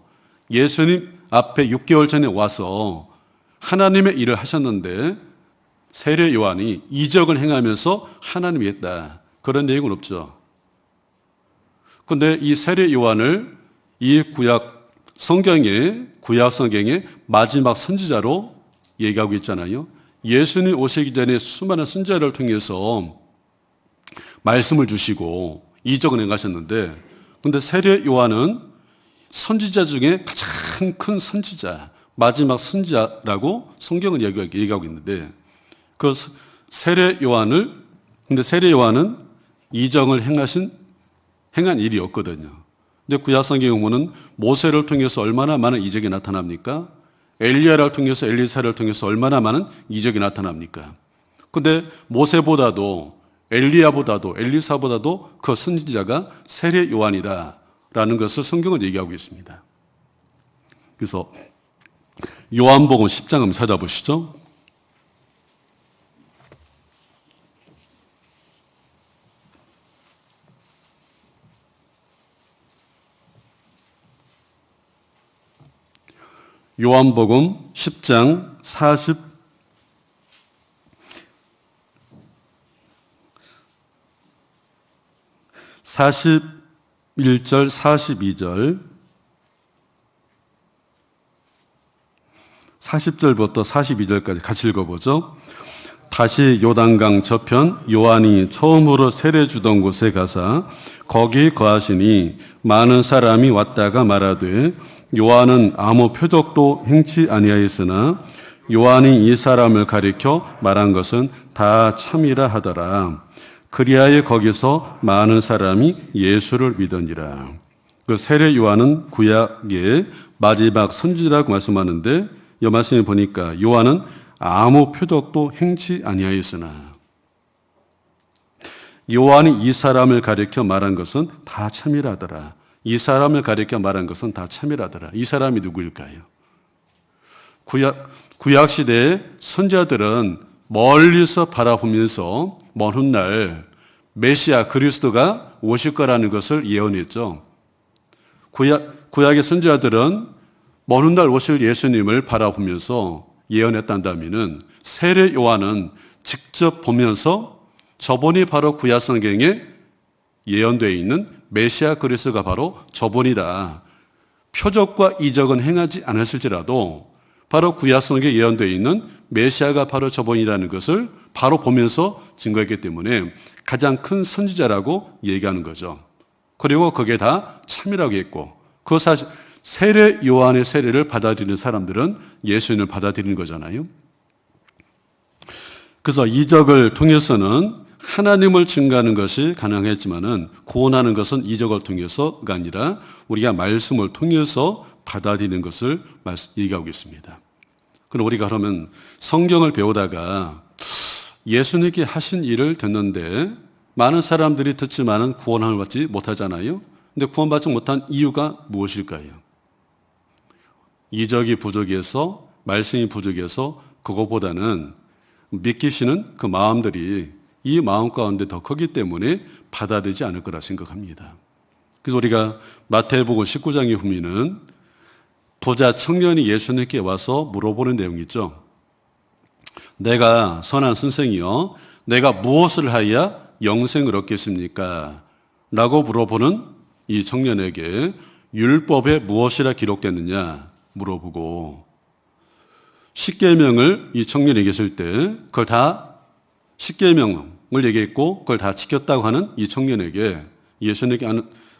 예수님 앞에 6개월 전에 와서 하나님의 일을 하셨는데 세례 요한이 이적을 행하면서 하나님이 했다. 그런 내용은 없죠. 그런데 이 세례 요한을 이 구약 성경의 마지막 선지자로 얘기하고 있잖아요. 예수님 오시기 전에 수많은 선지자를 통해서 말씀을 주시고 이적을 행하셨는데, 그런데 세례 요한은 선지자 중에 가장 큰 선지자, 마지막 선지자라고 성경은 얘기하고 있는데, 그 세례 요한은 이적을 행한 일이 없거든요. 근데 구약 성경에 보면은 모세를 통해서 얼마나 많은 이적이 나타납니까? 엘리야를 통해서, 엘리사를 통해서 얼마나 많은 이적이 나타납니까? 근데 모세보다도 엘리야보다도 엘리사보다도 그 선지자가 세례 요한이다라는 것을 성경은 얘기하고 있습니다. 그래서 요한복음 10장 한번 찾아보시죠. 요한복음 10장 41절 42절 40절부터 42절까지 같이 읽어보죠. 다시 요단강 저편 요한이 처음으로 세례 주던 곳에 가사 거기 거하시니 많은 사람이 왔다가 말하되 요한은 아무 표적도 행치 아니하였으나 요한이 이 사람을 가리켜 말한 것은 다 참이라 하더라. 그리하여 거기서 많은 사람이 예수를 믿으니라. 그 세례 요한은 구약의 마지막 선지자라고 말씀하는데 이 말씀에 보니까 요한은 아무 표적도 행치 아니하였으나 요한이 이 사람을 가리켜 말한 것은 다 참이라더라. 이 사람을 가리켜 말한 것은 다 참이라더라. 이 사람이 누구일까요? 구약 시대의 선지자들은 멀리서 바라보면서 먼 훗날 메시아 그리스도가 오실 거라는 것을 예언했죠. 구약의 선지자들은 먼 훗날 오실 예수님을 바라보면서 예언했단다면은 세례 요한은 직접 보면서 저분이 바로 구약 성경에 예언되어 있는 메시아 그리스도가 바로 저분이다. 표적과 이적은 행하지 않았을지라도 바로 구약 성경에 예언되어 있는 메시아가 바로 저분이라는 것을 바로 보면서 증거했기 때문에 가장 큰 선지자라고 얘기하는 거죠. 그리고 그게 다 참이라고 했고 그 사실 세례 요한의 세례를 받아들이는 사람들은 예수님을 받아들이는 거잖아요. 그래서 이적을 통해서는 하나님을 증거하는 것이 가능했지만은 구원하는 것은 이적을 통해서가 아니라 우리가 말씀을 통해서 받아들이는 것을 얘기하고 있습니다. 그럼 우리가 그러면 성경을 배우다가 예수님께 하신 일을 듣는데 많은 사람들이 듣지만은 구원을 받지 못하잖아요. 근데 구원받지 못한 이유가 무엇일까요? 이적이 부족해서 말씀이 부족해서 그것보다는 믿기시는 그 마음들이 이 마음 가운데 더 크기 때문에 받아들이지 않을 거라 생각합니다. 그래서 우리가 마태복음 19장에 보면은 부자 청년이 예수님께 와서 물어보는 내용이 있죠. 내가 선한 선생이여 내가 무엇을 하여야 영생을 얻겠습니까? 라고 물어보는 이 청년에게 율법에 무엇이라 기록됐느냐 물어보고 십계명을 이 청년이 얘기했을 때 그걸 다 십계명을 얘기했고 그걸 다 지켰다고 하는 이 청년에게 예수님께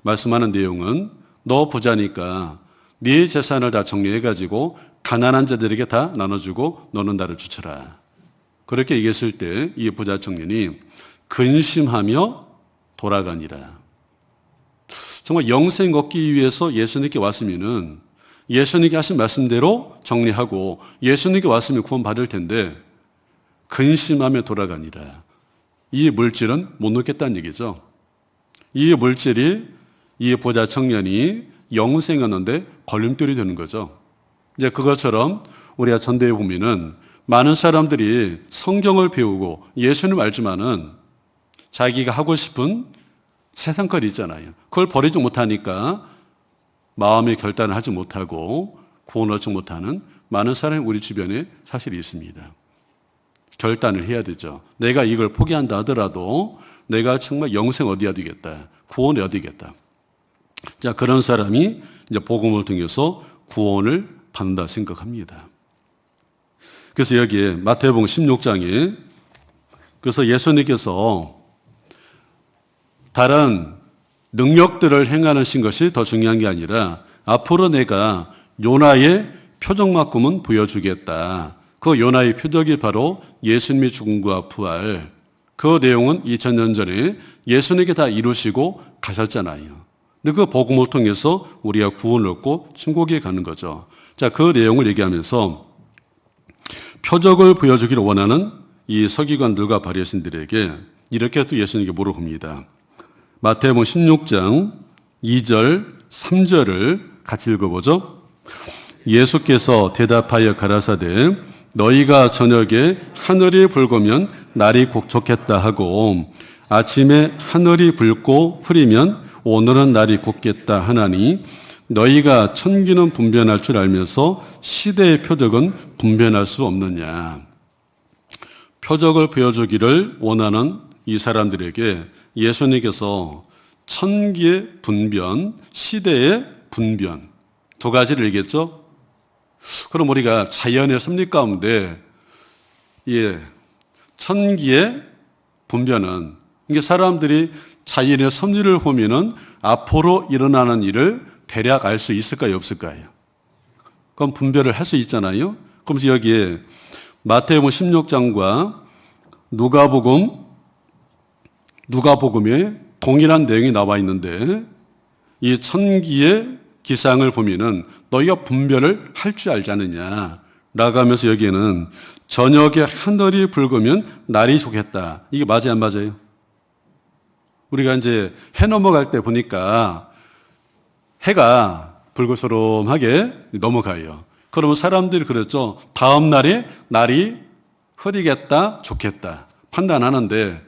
말씀하는 내용은 너 부자니까 네 재산을 다 정리해가지고 가난한 자들에게 다 나눠주고 너는 나를 주쳐라. 그렇게 얘기했을 때 이 부자 청년이 근심하며 돌아가니라. 정말 영생 얻기 위해서 예수님께 왔으면은 예수님께 하신 말씀대로 정리하고 예수님께 왔으면 구원 받을 텐데 근심하며 돌아가니라. 이 물질은 못 놓겠다는 얘기죠. 이 물질이 이 부자 청년이 영생 얻는데 걸림돌이 되는 거죠. 이제 그것처럼 우리가 전대에 보면은 많은 사람들이 성경을 배우고 예수님을 알지만은 자기가 하고 싶은 세상거리 있잖아요. 그걸 버리지 못하니까 마음의 결단을 하지 못하고 구원을 얻지 못하는 많은 사람이 우리 주변에 사실 있습니다. 결단을 해야 되죠. 내가 이걸 포기한다 하더라도 내가 정말 영생 얻어야 되겠다. 구원 얻어야 되겠다. 자, 그런 사람이 이제 복음을 통해서 구원을 받는다 생각합니다. 그래서 여기에 마태복음 16장에 그래서 예수님께서 다른 능력들을 행하신 것이 더 중요한 게 아니라 앞으로 내가 요나의 표적만큼은 보여주겠다. 그 요나의 표적이 바로 예수님의 죽음과 부활. 그 내용은 2000년 전에 예수님께 다 이루시고 가셨잖아요. 근데 그 복음을 통해서 우리가 구원을 얻고 천국에 가는 거죠. 자, 그 내용을 얘기하면서 표적을 보여주기를 원하는 이 서기관들과 바리새인들에게 이렇게 또 예수님께 물어봅니다. 마태복음 16장 2절, 3절을 같이 읽어보죠. 예수께서 대답하여 가라사대 너희가 저녁에 하늘이 붉으면 날이 좋겠다 하고 아침에 하늘이 붉고 흐리면 오늘은 날이 곱겠다 하나니 너희가 천기는 분변할 줄 알면서 시대의 표적은 분변할 수 없느냐. 표적을 보여주기를 원하는 이 사람들에게 예수님께서 천기의 분변, 시대의 분변 두 가지를 얘기했죠. 그럼 우리가 자연의 섭리 가운데 천기의 분별은, 이게 사람들이 자연의 섭리를 보면은 앞으로 일어나는 일을 대략 알 수 있을까요, 없을까요? 그럼 분별을 할 수 있잖아요. 그러면서 여기에 마태복음 16장과 누가복음에 동일한 내용이 나와 있는데, 이 천기의 기상을 보면은 너희가 분별을 할 줄 알지 않느냐 라고 하면서 여기에는 저녁에 하늘이 붉으면 날이 좋겠다. 이게 맞아요, 안 맞아요? 우리가 이제 해 넘어갈 때 보니까 해가 불그스름하게 넘어가요. 그러면 사람들이 그랬죠. 다음 날에 날이 흐리겠다, 좋겠다 판단하는데,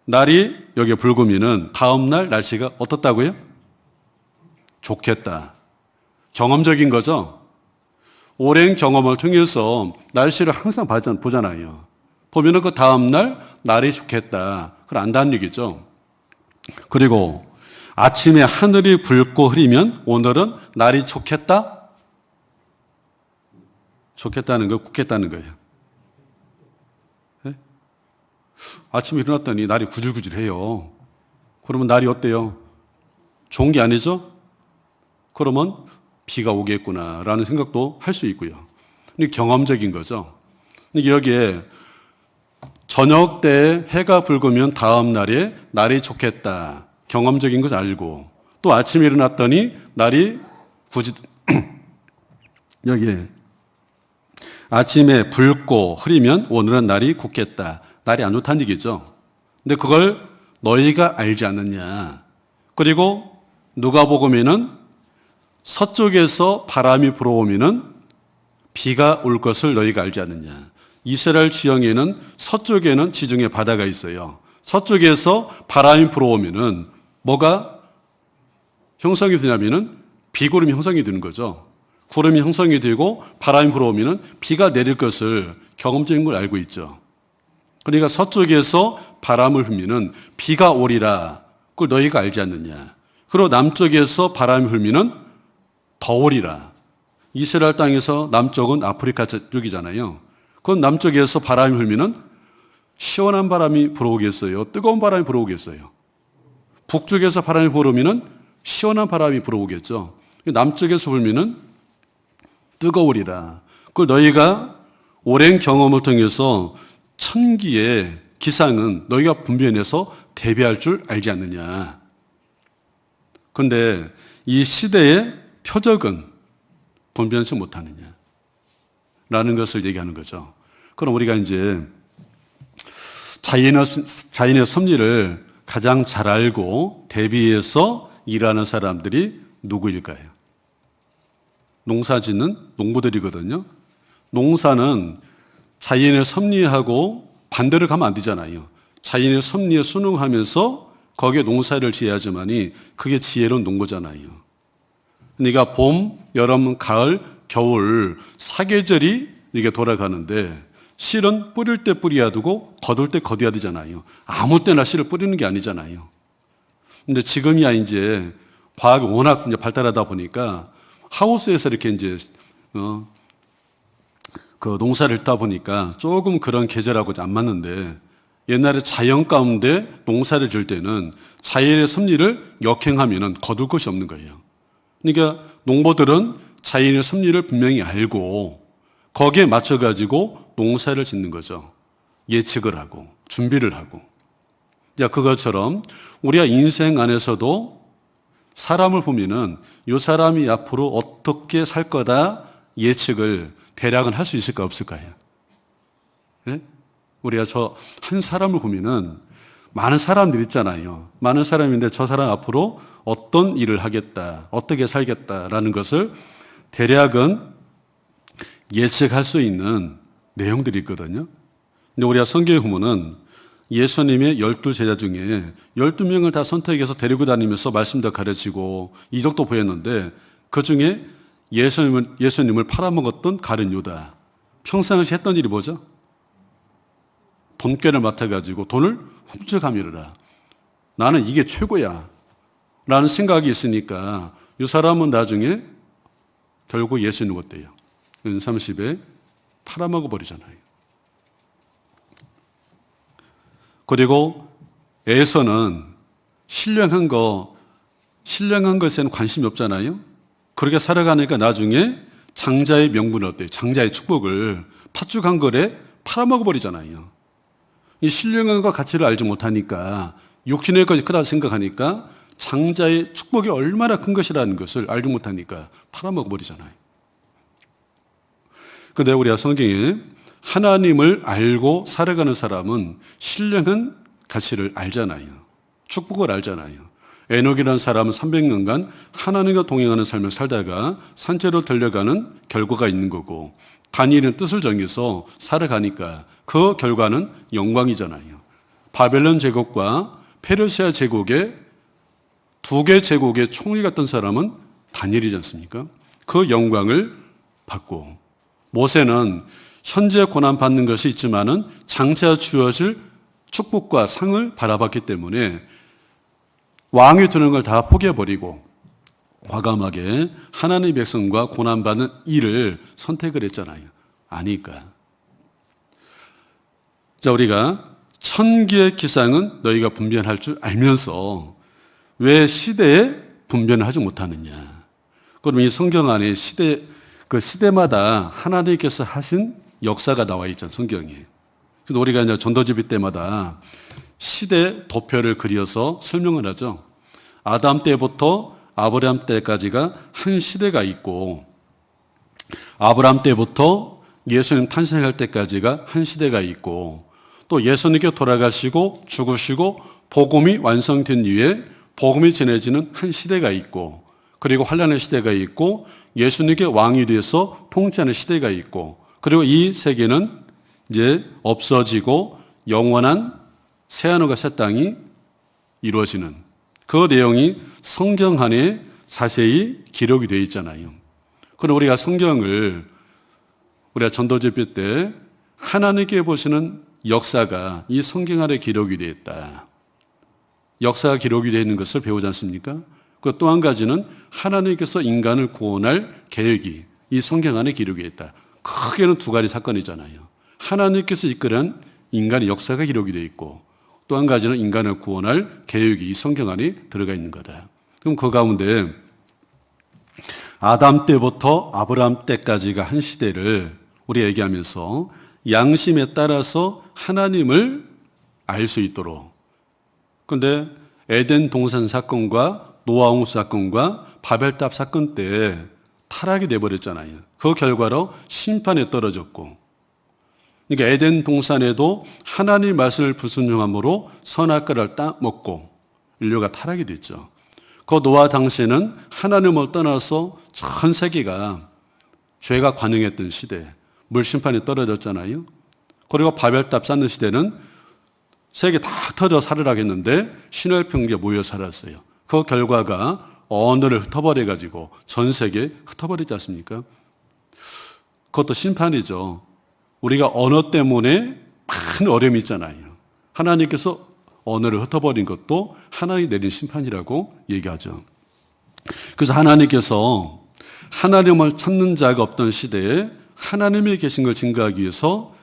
날이 여기에 붉으면은 다음 날 날씨가 어떻다고요? 좋겠다. 경험적인 거죠. 오랜 경험을 통해서 날씨를 항상 보잖아요. 보면은 그 다음 날 날이 좋겠다. 그걸 안다는 얘기죠. 그리고 아침에 하늘이 붉고 흐리면 오늘은 날이 좋겠다? 좋겠다는 거, 굳겠다는 거예요. 네? 아침에 일어났더니 날이 구질구질해요. 그러면 날이 어때요? 좋은 게 아니죠? 그러면 비가 오겠구나라는 생각도 할 수 있고요. 근데 경험적인 거죠. 근데 여기에 저녁 때 해가 붉으면 다음 날에 날이 좋겠다. 경험적인 것을 알고, 또 아침에 일어났더니 날이 여기에 아침에 붉고 흐리면 오늘은 날이 굳겠다. 날이 안 좋다는 얘기죠. 근데 그걸 너희가 알지 않느냐. 그리고 누가복음에는 서쪽에서 바람이 불어오면은 비가 올 것을 너희가 알지 않느냐. 이스라엘 지형에는 서쪽에는 지중해 바다가 있어요. 서쪽에서 바람이 불어오면은 뭐가 형성이 되냐면은 비구름이 형성이 되는 거죠. 구름이 형성이 되고 바람이 불어오면은 비가 내릴 것을 경험적인 걸 알고 있죠. 그러니까 서쪽에서 바람을 불면은 비가 오리라. 그걸 너희가 알지 않느냐. 그리고 남쪽에서 바람이 불면은 더우리라. 이스라엘 땅에서 남쪽은 아프리카 쪽이잖아요. 그건 남쪽에서 바람이 불면은 시원한 바람이 불어오겠어요? 뜨거운 바람이 불어오겠어요? 북쪽에서 바람이 불으면은 시원한 바람이 불어오겠죠. 남쪽에서 불면은 뜨거우리라. 그걸 너희가 오랜 경험을 통해서 천기의 기상은 너희가 분별해서 대비할 줄 알지 않느냐. 그런데 이 시대의 표적은 분별하지 못하느냐 라는 것을 얘기하는 거죠. 그럼 우리가 이제 자연의 섭리를 가장 잘 알고 대비해서 일하는 사람들이 누구일까요? 농사 짓는 농부들이거든요. 농사는 자연의 섭리하고 반대로 가면 안 되잖아요. 자연의 섭리에 순응하면서 거기에 농사를 지어야지만이 그게 지혜로운 농부잖아요. 그러니까 봄, 여름, 가을, 겨울 사계절이 이게 돌아가는데 씨는 뿌릴 때 뿌려야 되고 거둘 때 거둬야 되잖아요. 아무 때나 씨를 뿌리는 게 아니잖아요. 근데 지금이야 이제 과학이 워낙 이제 발달하다 보니까 하우스에서 이렇게 이제 그 농사를 짓다 보니까 조금 그런 계절하고 안 맞는데, 옛날에 자연 가운데 농사를 지을 때는 자연의 섭리를 역행하면은 거둘 것이 없는 거예요. 그러니까 농부들은 자연의 섭리를 분명히 알고 거기에 맞춰가지고 농사를 짓는 거죠. 예측을 하고 준비를 하고. 자, 그것처럼 우리가 인생 안에서도 사람을 보면은 이 사람이 앞으로 어떻게 살 거다 예측을 대략은 할 수 있을까 없을까요? 네? 우리가 저 한 사람을 보면은 많은 사람들이 있잖아요. 많은 사람인데 저 사람 앞으로 어떤 일을 하겠다, 어떻게 살겠다라는 것을 대략은 예측할 수 있는 내용들이 있거든요. 근데 우리가 성경에 보면은 예수님의 12제자 중에 12명을 다 선택해서 데리고 다니면서 말씀도 가르치고 이적도 보였는데, 그 중에 예수님을 팔아먹었던 가룟 유다, 평상시 했던 일이 뭐죠? 돈꾀를 맡아가지고 돈을 훔쳐가미르라. 나는 이게 최고야 라는 생각이 있으니까 이 사람은 나중에 결국 예수님 어때요? 은30에 팔아먹어 버리잖아요. 그리고 에서는 신령한 것에는 관심이 없잖아요. 그렇게 살아가니까 나중에 장자의 명분은 어때요? 장자의 축복을 팥죽 한 거에 팔아먹어 버리잖아요. 이 신령한 것 가치를 알지 못하니까 육신의 것이 크다 생각하니까 장자의 축복이 얼마나 큰 것이라는 것을 알지 못하니까 팔아먹어 버리잖아요. 그런데 우리가 성경에 하나님을 알고 살아가는 사람은 신령한 가치를 알잖아요. 축복을 알잖아요. 에녹이라는 사람은 300년간 하나님과 동행하는 삶을 살다가 산채로 들려가는 결과가 있는 거고, 다니엘은 뜻을 정해서 살아가니까 그 결과는 영광이잖아요. 바벨론 제국과 페르시아 제국의 두 개 제국의 총리 같은 사람은 다니엘이지 않습니까? 그 영광을 받고, 모세는 현재 고난받는 것이 있지만은 장차 주어질 축복과 상을 바라봤기 때문에 왕이 되는 걸 다 포기해버리고 과감하게 하나님의 백성과 고난받는 일을 선택을 했잖아요. 아니까. 자, 우리가 천기의 기상은 너희가 분별할 줄 알면서 왜 시대에 분별을 하지 못하느냐. 그럼 이 성경 안에 그 시대마다 하나님께서 하신 역사가 나와 있잖아요, 성경에. 그래서 우리가 이제 전도집회 때마다 시대 도표를 그려서 설명을 하죠. 아담 때부터 아브라함 때까지가 한 시대가 있고, 아브라함 때부터 예수님 탄생할 때까지가 한 시대가 있고, 또 예수님께 돌아가시고 죽으시고 복음이 완성된 이후에 복음이 전해지는 한 시대가 있고, 그리고 환란의 시대가 있고, 예수님께 왕이 돼서 통치하는 시대가 있고, 그리고 이 세계는 이제 없어지고 영원한 새하늘과 새 땅이 이루어지는 그 내용이 성경 안에 자세히 기록이 되어 있잖아요. 그럼 우리가 성경을 우리가 전도집회 때 하나님께 보시는 역사가 이 성경 안에 기록이 되어 있다. 역사가 기록이 되어 있는 것을 배우지 않습니까? 그 또 한 가지는 하나님께서 인간을 구원할 계획이 이 성경 안에 기록이 되어 있다. 크게는 두 가지 사건이잖아요. 하나님께서 이끌은 인간의 역사가 기록이 되어 있고, 또 한 가지는 인간을 구원할 계획이 이 성경 안에 들어가 있는 거다. 그럼 그 가운데 아담 때부터 아브라함 때까지가 한 시대를 우리가 얘기하면서 양심에 따라서 하나님을 알 수 있도록. 그런데 에덴 동산 사건과 노아 홍수 사건과 바벨탑 사건 때 타락이 돼버렸잖아요. 그 결과로 심판에 떨어졌고, 그러니까 에덴 동산에도 하나님 말씀을 불순종함으로 선악과를 따먹고 인류가 타락이 됐죠. 그 노아 당시에는 하나님을 떠나서 전 세계가 죄가 관영했던 시대, 물심판에 떨어졌잖아요. 그리고 바벨탑 쌓는 시대는 세계 다 터져 살으라고 했는데 신월 평지에 모여 살았어요. 그 결과가 언어를 흩어버려가지고 전 세계에 흩어버리지 않습니까? 그것도 심판이죠. 우리가 언어 때문에 많은 어려움이 있잖아요. 하나님께서 언어를 흩어버린 것도 하나님이 내린 심판이라고 얘기하죠. 그래서 하나님께서 하나님을 찾는 자가 없던 시대에 하나님이 계신 걸 증거하기 위해서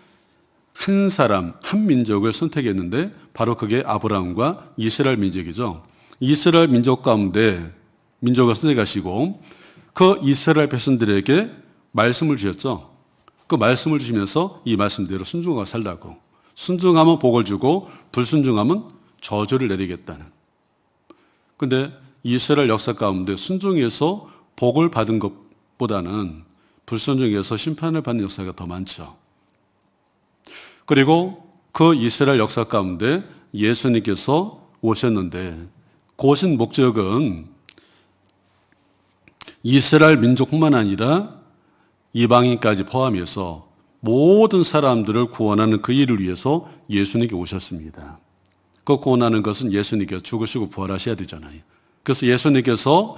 한 사람, 한 민족을 선택했는데 바로 그게 아브라함과 이스라엘 민족이죠. 이스라엘 민족 가운데 민족을 선택하시고 그 이스라엘 백성들에게 말씀을 주셨죠. 그 말씀을 주시면서 이 말씀대로 순종하고 살라고. 순종하면 복을 주고 불순종하면 저주를 내리겠다는. 그런데 이스라엘 역사 가운데 순종해서 복을 받은 것보다는 불순종해서 심판을 받는 역사가 더 많죠. 그리고 그 이스라엘 역사 가운데 예수님께서 오셨는데 그 오신 목적은 이스라엘 민족뿐만 아니라 이방인까지 포함해서 모든 사람들을 구원하는 그 일을 위해서 예수님께 오셨습니다. 그 구원하는 것은 예수님께서 죽으시고 부활하셔야 되잖아요. 그래서 예수님께서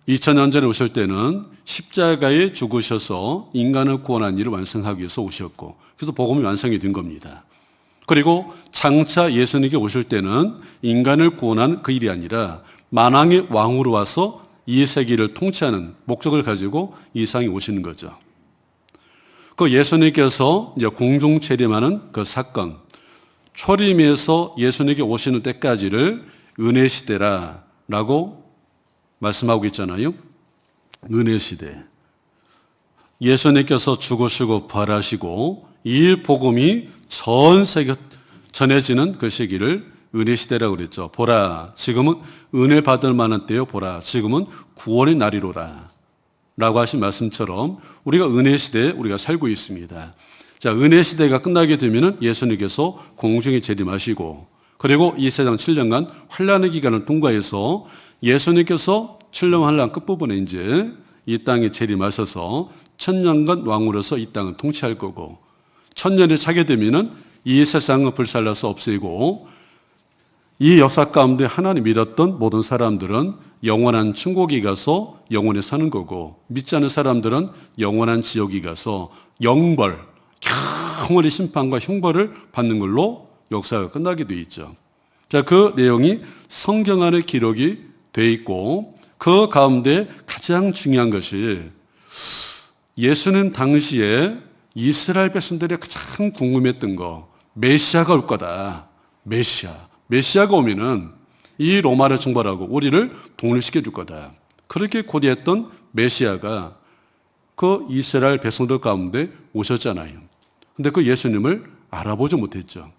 2000년 전에 오실 때는 십자가에 죽으셔서 인간을 구원한 일을 완성하기 위해서 오셨고, 그래서 복음이 완성이 된 겁니다. 그리고 장차 예수님께 오실 때는 인간을 구원한 그 일이 아니라 만왕의 왕으로 와서 이 세계를 통치하는 목적을 가지고 이 세상에 오시는 거죠. 그 예수님께서 이제 공중 재림하는 그 사건, 초림에서 예수님께 오시는 때까지를 은혜 시대라라고 말씀하고 있잖아요. 은혜 시대. 예수님께서 죽으시고 부활하시고 이 복음이 전 세계 전해지는 그 시기를 은혜 시대라고 그랬죠. 보라, 지금은 은혜 받을 만한 때요. 보라, 지금은 구원의 날이로라 라고 하신 말씀처럼 우리가 은혜 시대에 우리가 살고 있습니다. 자, 은혜 시대가 끝나게 되면은 예수님께서 공중에 재림하시고, 그리고 이 세상 7년간 환란의 기간을 통과해서 예수님께서 7년 환란 끝부분에 이제 이 땅에 재림하셔서 천년간 왕으로서 이 땅을 통치할 거고, 천년에 차게 되면은 이 세상을 불살라서 없애고, 이 역사 가운데 하나님 믿었던 모든 사람들은 영원한 천국에 가서 영원히 사는 거고, 믿지 않는 사람들은 영원한 지옥에 가서 영벌, 영원히 심판과 형벌을 받는 걸로 역사가 끝나게 돼 있죠. 자, 그 내용이 성경 안에 기록이 돼 있고, 그 가운데 가장 중요한 것이 예수는 당시에 이스라엘 백성들이 가장 궁금했던 거, 메시아가 올 거다. 메시아가 오면은 이 로마를 정벌하고 우리를 독립시켜 줄 거다. 그렇게 고대했던 메시아가 그 이스라엘 백성들 가운데 오셨잖아요. 근데 그 예수님을 알아보지 못했죠.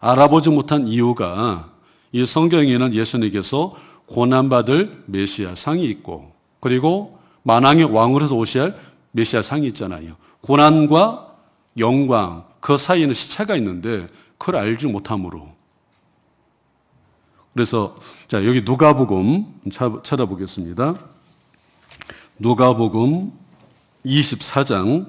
알아보지 못한 이유가 이 성경에는 예수님께서 고난받을 메시아 상이 있고, 그리고 만왕의 왕으로서 오셔야 할 메시아 상이 있잖아요. 고난과 영광 그 사이에는 시차가 있는데 그걸 알지 못함으로. 그래서 자, 여기 누가복음 찾아보겠습니다. 누가복음 24장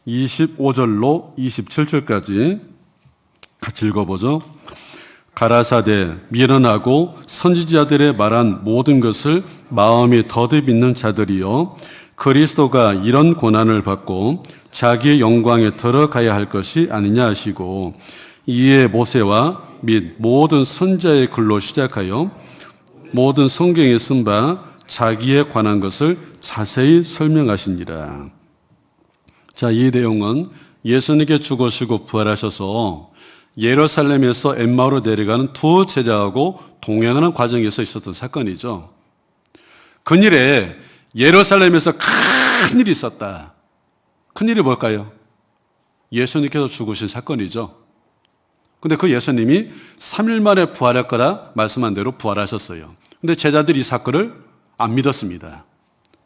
25절로 27절까지 같이 읽어보죠. 가라사대 미련하고 선지자들의 말한 모든 것을 마음에 더듬 있는 자들이여, 그리스도가 이런 고난을 받고 자기의 영광에 들어가야 할 것이 아니냐 하시고, 이에 모세와 및 모든 선지자의 글로 시작하여 모든 성경에 쓴 바 자기에 관한 것을 자세히 설명하시니라. 자, 이 내용은 예수님께 죽으시고 부활하셔서 예루살렘에서 엠마오로 내려가는 두 제자하고 동행하는 과정에서 있었던 사건이죠. 그일에 예루살렘에서 큰 일이 있었다. 큰 일이 뭘까요? 예수님께서 죽으신 사건이죠. 근데 그 예수님이 3일 만에 부활할 거라 말씀한 대로 부활하셨어요. 근데 제자들이 이 사건을 안 믿었습니다.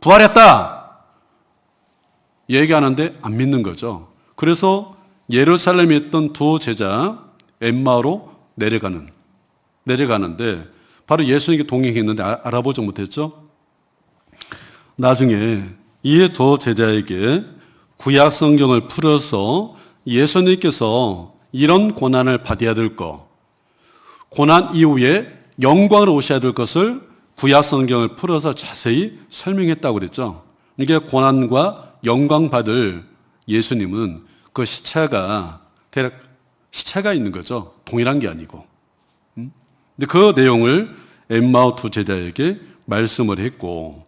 부활했다! 얘기하는데 안 믿는 거죠. 그래서 예루살렘에 있던 두 제자 엠마오로 내려가는데 바로 예수님께 동행했는데 알아보지 못했죠. 나중에 이 두 제자에게 구약 성경을 풀어서 예수님께서 이런 고난을 받아야 될 것, 고난 이후에 영광으로 오셔야 될 것을 구약 성경을 풀어서 자세히 설명했다고 그랬죠. 이게 고난과 영광 받을 예수님은 그 시차가 대략 시차가 있는 거죠. 동일한 게 아니고. 근데 그 내용을 엠마오 두 제자에게 말씀을 했고,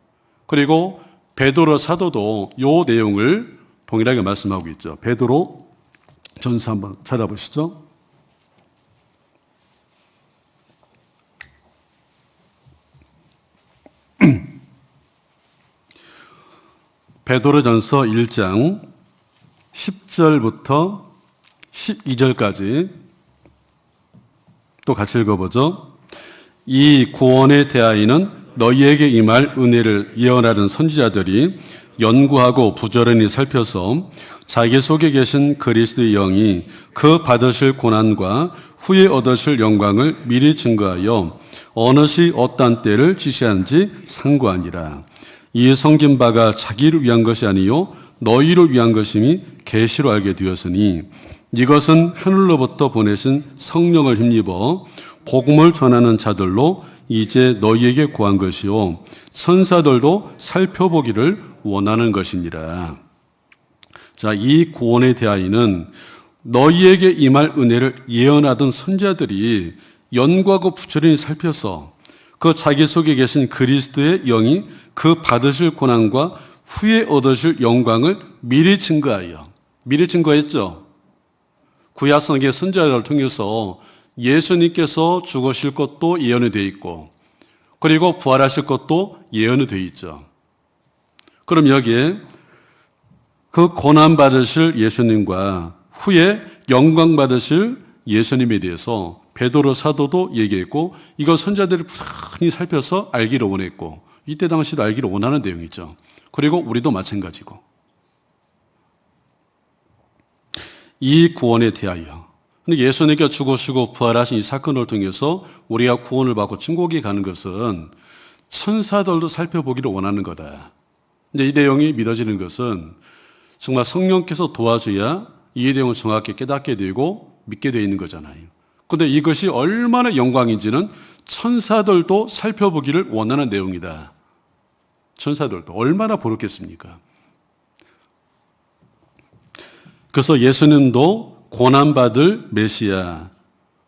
그리고 베드로 사도도 이 내용을 동일하게 말씀하고 있죠. 베드로 전서 한번 찾아보시죠. 베드로전서 1장 10절부터 12절까지 또 같이 읽어보죠. 이 구원에 대하여는 너희에게 임할 은혜를 예언하는 선지자들이 연구하고 부지런히 살펴서 자기 속에 계신 그리스도의 영이 그 받으실 고난과 후에 얻으실 영광을 미리 증거하여 어느 시 어떠한 때를 지시한지 상고하니라. 이 성긴 바가 자기를 위한 것이 아니요 너희를 위한 것임이 계시로 알게 되었으니, 이것은 하늘로부터 보내신 성령을 힘입어 복음을 전하는 자들로 이제 너희에게 구한 것이요 천사들도 살펴보기를 원하는 것이니라. 자, 이 구원에 대하여는 너희에게 임할 은혜를 예언하던 선자들이 연과고 부지런히 살펴서 그 자기 속에 계신 그리스도의 영이 그 받으실 고난과 후에 얻으실 영광을 미리 증거했죠. 구약성경의 선자들을 통해서 예수님께서 죽으실 것도 예언이 되어 있고 그리고 부활하실 것도 예언이 되어 있죠. 그럼 여기에 그 고난 받으실 예수님과 후에 영광 받으실 예수님에 대해서 베드로 사도도 얘기했고 이거 선자들이 부단히 살펴서 알기를 원했고 이때 당시도 알기를 원하는 내용이죠. 그리고 우리도 마찬가지고. 이 구원에 대하여 예수님께서 죽으시고 부활하신 이 사건을 통해서 우리가 구원을 받고 천국에 가는 것은 천사들도 살펴보기를 원하는 거다. 근데 이 내용이 믿어지는 것은 정말 성령께서 도와줘야 이 내용을 정확히 깨닫게 되고 믿게 되어 있는 거잖아요. 그런데 이것이 얼마나 영광인지는 천사들도 살펴보기를 원하는 내용이다. 천사들도 얼마나 부럽겠습니까? 그래서 예수님도 고난받을 메시아,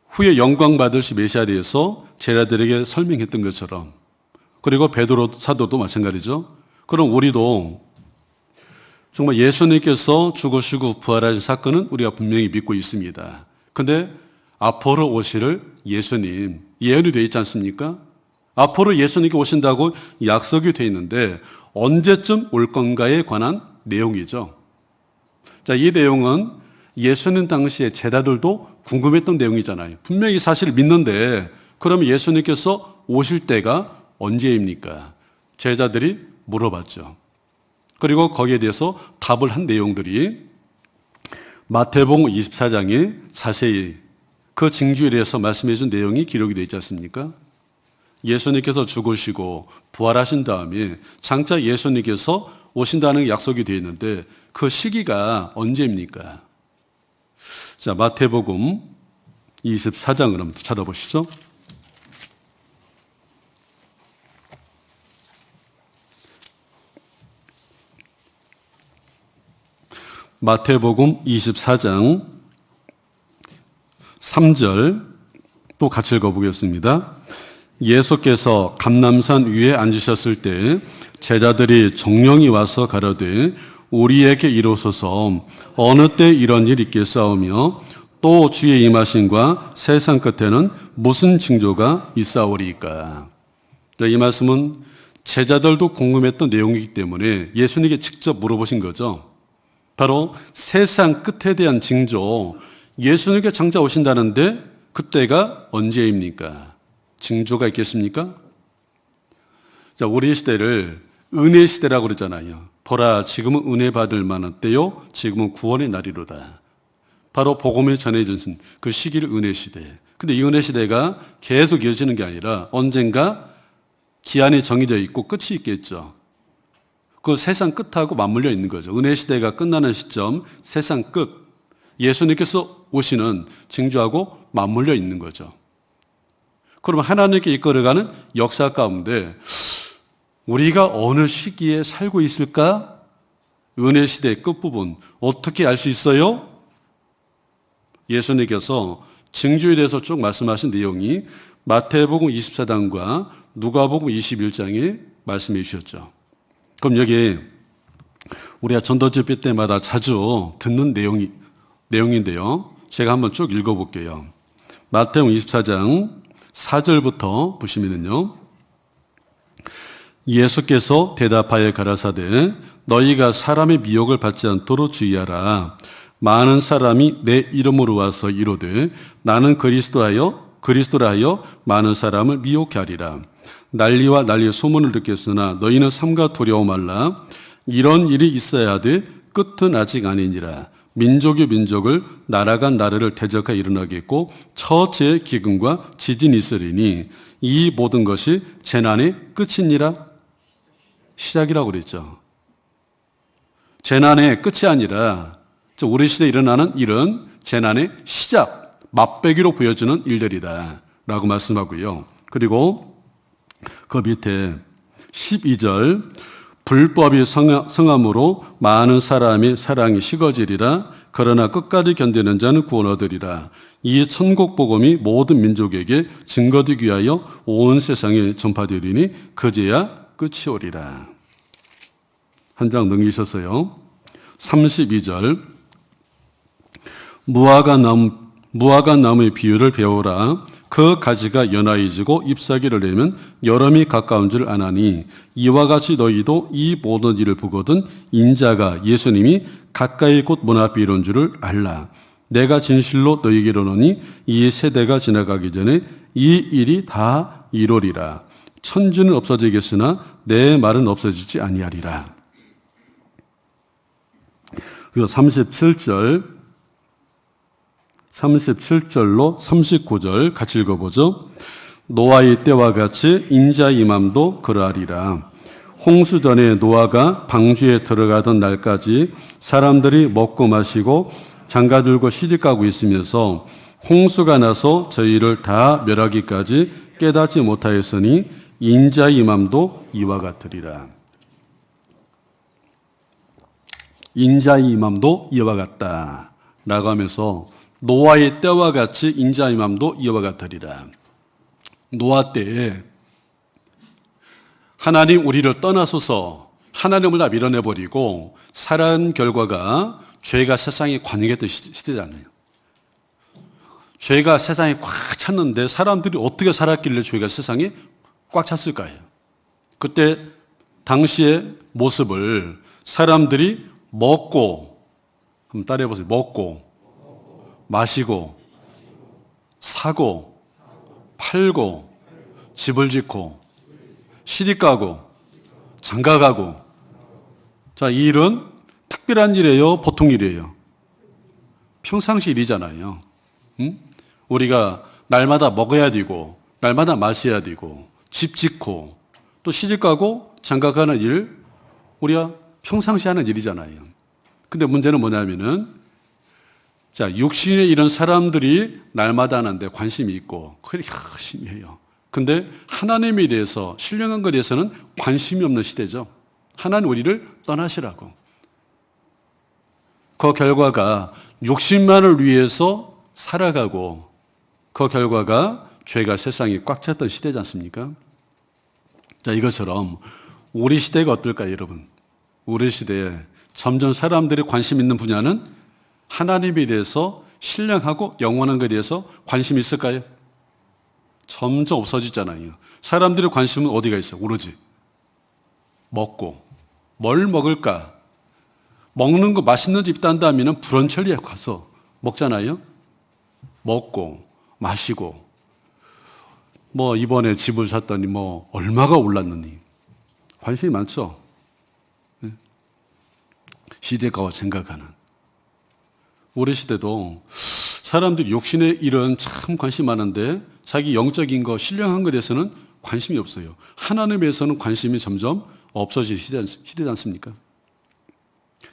후에 영광받으실 메시아에 대해서 제자들에게 설명했던 것처럼 그리고 베드로 사도도 마찬가지죠. 그럼 우리도 정말 예수님께서 죽으시고 부활하신 사건은 우리가 분명히 믿고 있습니다. 그런데 앞으로 오실 예수님 예언이 되어 있지 않습니까? 앞으로 예수님께 오신다고 약속이 되어 있는데 언제쯤 올 건가에 관한 내용이죠. 자, 이 내용은 예수님 당시에 제자들도 궁금했던 내용이잖아요. 분명히 사실을 믿는데 그러면 예수님께서 오실 때가 언제입니까? 제자들이 물어봤죠. 그리고 거기에 대해서 답을 한 내용들이 마태복음 24장에 자세히 그 징조에 대해서 말씀해 준 내용이 기록이 되어 있지 않습니까? 예수님께서 죽으시고 부활하신 다음에 장차 예수님께서 오신다는 약속이 되어 있는데 그 시기가 언제입니까? 자, 마태복음 24장을 한번 찾아보시죠. 마태복음 24장 3절 또 같이 읽어보겠습니다. 예수께서 감람산 위에 앉으셨을 때 제자들이 정령이 와서 가로되 우리에게 이로소서 어느 때 이런 일이 있겠사오며 또 주의 임하심과 세상 끝에는 무슨 징조가 있사오리이까. 이 말씀은 제자들도 궁금했던 내용이기 때문에 예수님께 직접 물어보신 거죠. 바로 세상 끝에 대한 징조, 예수님께 장차 오신다는데 그때가 언제입니까? 징조가 있겠습니까? 자, 우리 시대를 은혜 시대라고 그러잖아요. 보라, 지금은 은혜 받을 만한 때요, 지금은 구원의 날이로다. 바로 복음이 전해진 그 시기를 은혜 시대. 근데 이 은혜 시대가 계속 이어지는 게 아니라 언젠가 기한이 정해져 있고 끝이 있겠죠. 그 세상 끝하고 맞물려 있는 거죠. 은혜 시대가 끝나는 시점, 세상 끝, 예수님께서 오시는 징조하고 맞물려 있는 거죠. 그럼 하나님께 이끌어가는 역사 가운데 우리가 어느 시기에 살고 있을까? 은혜 시대의 끝부분 어떻게 알 수 있어요? 예수님께서 징조에 대해서 쭉 말씀하신 내용이 마태복음 24장과 누가복음 21장에 말씀해 주셨죠. 그럼 여기 우리가 전도집회 때마다 자주 듣는 내용인데요. 제가 한번 쭉 읽어볼게요. 마태복음 24장 4절부터 보시면요. 예수께서 대답하여 가라사대 너희가 사람의 미혹을 받지 않도록 주의하라. 많은 사람이 내 이름으로 와서 이르되 나는 그리스도라 하여 많은 사람을 미혹케 하리라. 난리와 난리의 소문을 듣겠으나 너희는 삼가 두려워 말라. 이런 일이 있어야 하되 끝은 아직 아니니라. 민족이 민족을 나라가 나라를 대적하여 일어나겠고 처제의 기근과 지진이 있으리니 이 모든 것이 재난의 끝이니라. 시작이라고 그랬죠. 재난의 끝이 아니라 우리 시대에 일어나는 일은 재난의 시작, 맛배기로 보여지는 일들이다 라고 말씀하고요. 그리고 그 밑에 12절, 불법이 성함으로 많은 사람이 사랑이 식어지리라. 그러나 끝까지 견디는 자는 구원 얻으리라. 이 천국 복음이 모든 민족에게 증거되기 위하여 온 세상에 전파되리니 그제야 끝이 오리라. 한 장 넘기셨어요. 32절, 무화과 나무의 비유를 배우라. 그 가지가 연하여지고 잎사귀를 내면 여름이 가까운 줄 아나니 이와 같이 너희도 이 모든 일을 보거든 인자가, 예수님이 가까이 곧 문 앞에 이른 줄을 알라. 내가 진실로 너희에게 이르노니 이 세대가 지나가기 전에 이 일이 다 이루리라. 천지는 없어지겠으나 내 말은 없어지지 아니하리라. 그리고 37절로 39절 같이 읽어보죠. 노아의 때와 같이 인자 임함도 그러하리라. 홍수 전에 노아가 방주에 들어가던 날까지 사람들이 먹고 마시고 장가들고 시집가고 있으면서 홍수가 나서 저희를 다 멸하기까지 깨닫지 못하였으니 인자 임함도 이와 같으리라. 인자 임함도 이와 같다 라고 하면서 노아의 때와 같이 인자 임함도 이와 같으리라. 노아 때에 하나님 우리를 떠나소서 하나님을 다 밀어내버리고 살아온 결과가 죄가 세상에 관영했던 시대잖아요. 죄가 세상에 꽉 찼는데 사람들이 어떻게 살았길래 죄가 세상에 꽉 찼을까요? 그때 당시의 모습을 사람들이 먹고, 한번 따라해보세요. 먹고, 마시고, 사고, 팔고, 집을 짓고, 시집가고, 장가가고. 자, 이 일은 특별한 일이에요? 보통 일이에요? 평상시 일이잖아요. 응? 우리가 날마다 먹어야 되고, 날마다 마셔야 되고, 집 짓고, 또 시집가고, 장가가는 일, 우리가 평상시 하는 일이잖아요. 근데 문제는 뭐냐면은, 자, 육신에 이런 사람들이 날마다 하는데 관심이 있고, 그렇게 열심히 해요. 근데 하나님에 대해서, 신령한 것에 대해서는 관심이 없는 시대죠. 하나님 우리를 떠나시라고. 그 결과가 육신만을 위해서 살아가고, 그 결과가 죄가 세상에 꽉 찼던 시대지 않습니까? 자, 이것처럼 우리 시대가 어떨까요, 여러분? 우리 시대에 점점 사람들이 관심 있는 분야는 하나님에 대해서 신령하고 영원한 것에 대해서 관심이 있을까요? 점점 없어지잖아요. 사람들의 관심은 어디가 있어요? 오로지 먹고, 뭘 먹을까? 먹는 거 맛있는 집 딴다면 브런치에 가서 먹잖아요. 먹고 마시고, 뭐 이번에 집을 샀더니 뭐 얼마가 올랐느니 관심이 많죠. 시대가 생각하는 우리 시대도 사람들이 욕심의 일은 참 관심 많은데 자기 영적인 거, 신령한 것에 대해서는 관심이 없어요. 하나님에 대해서는 관심이 점점 없어질 시대지 않습니까?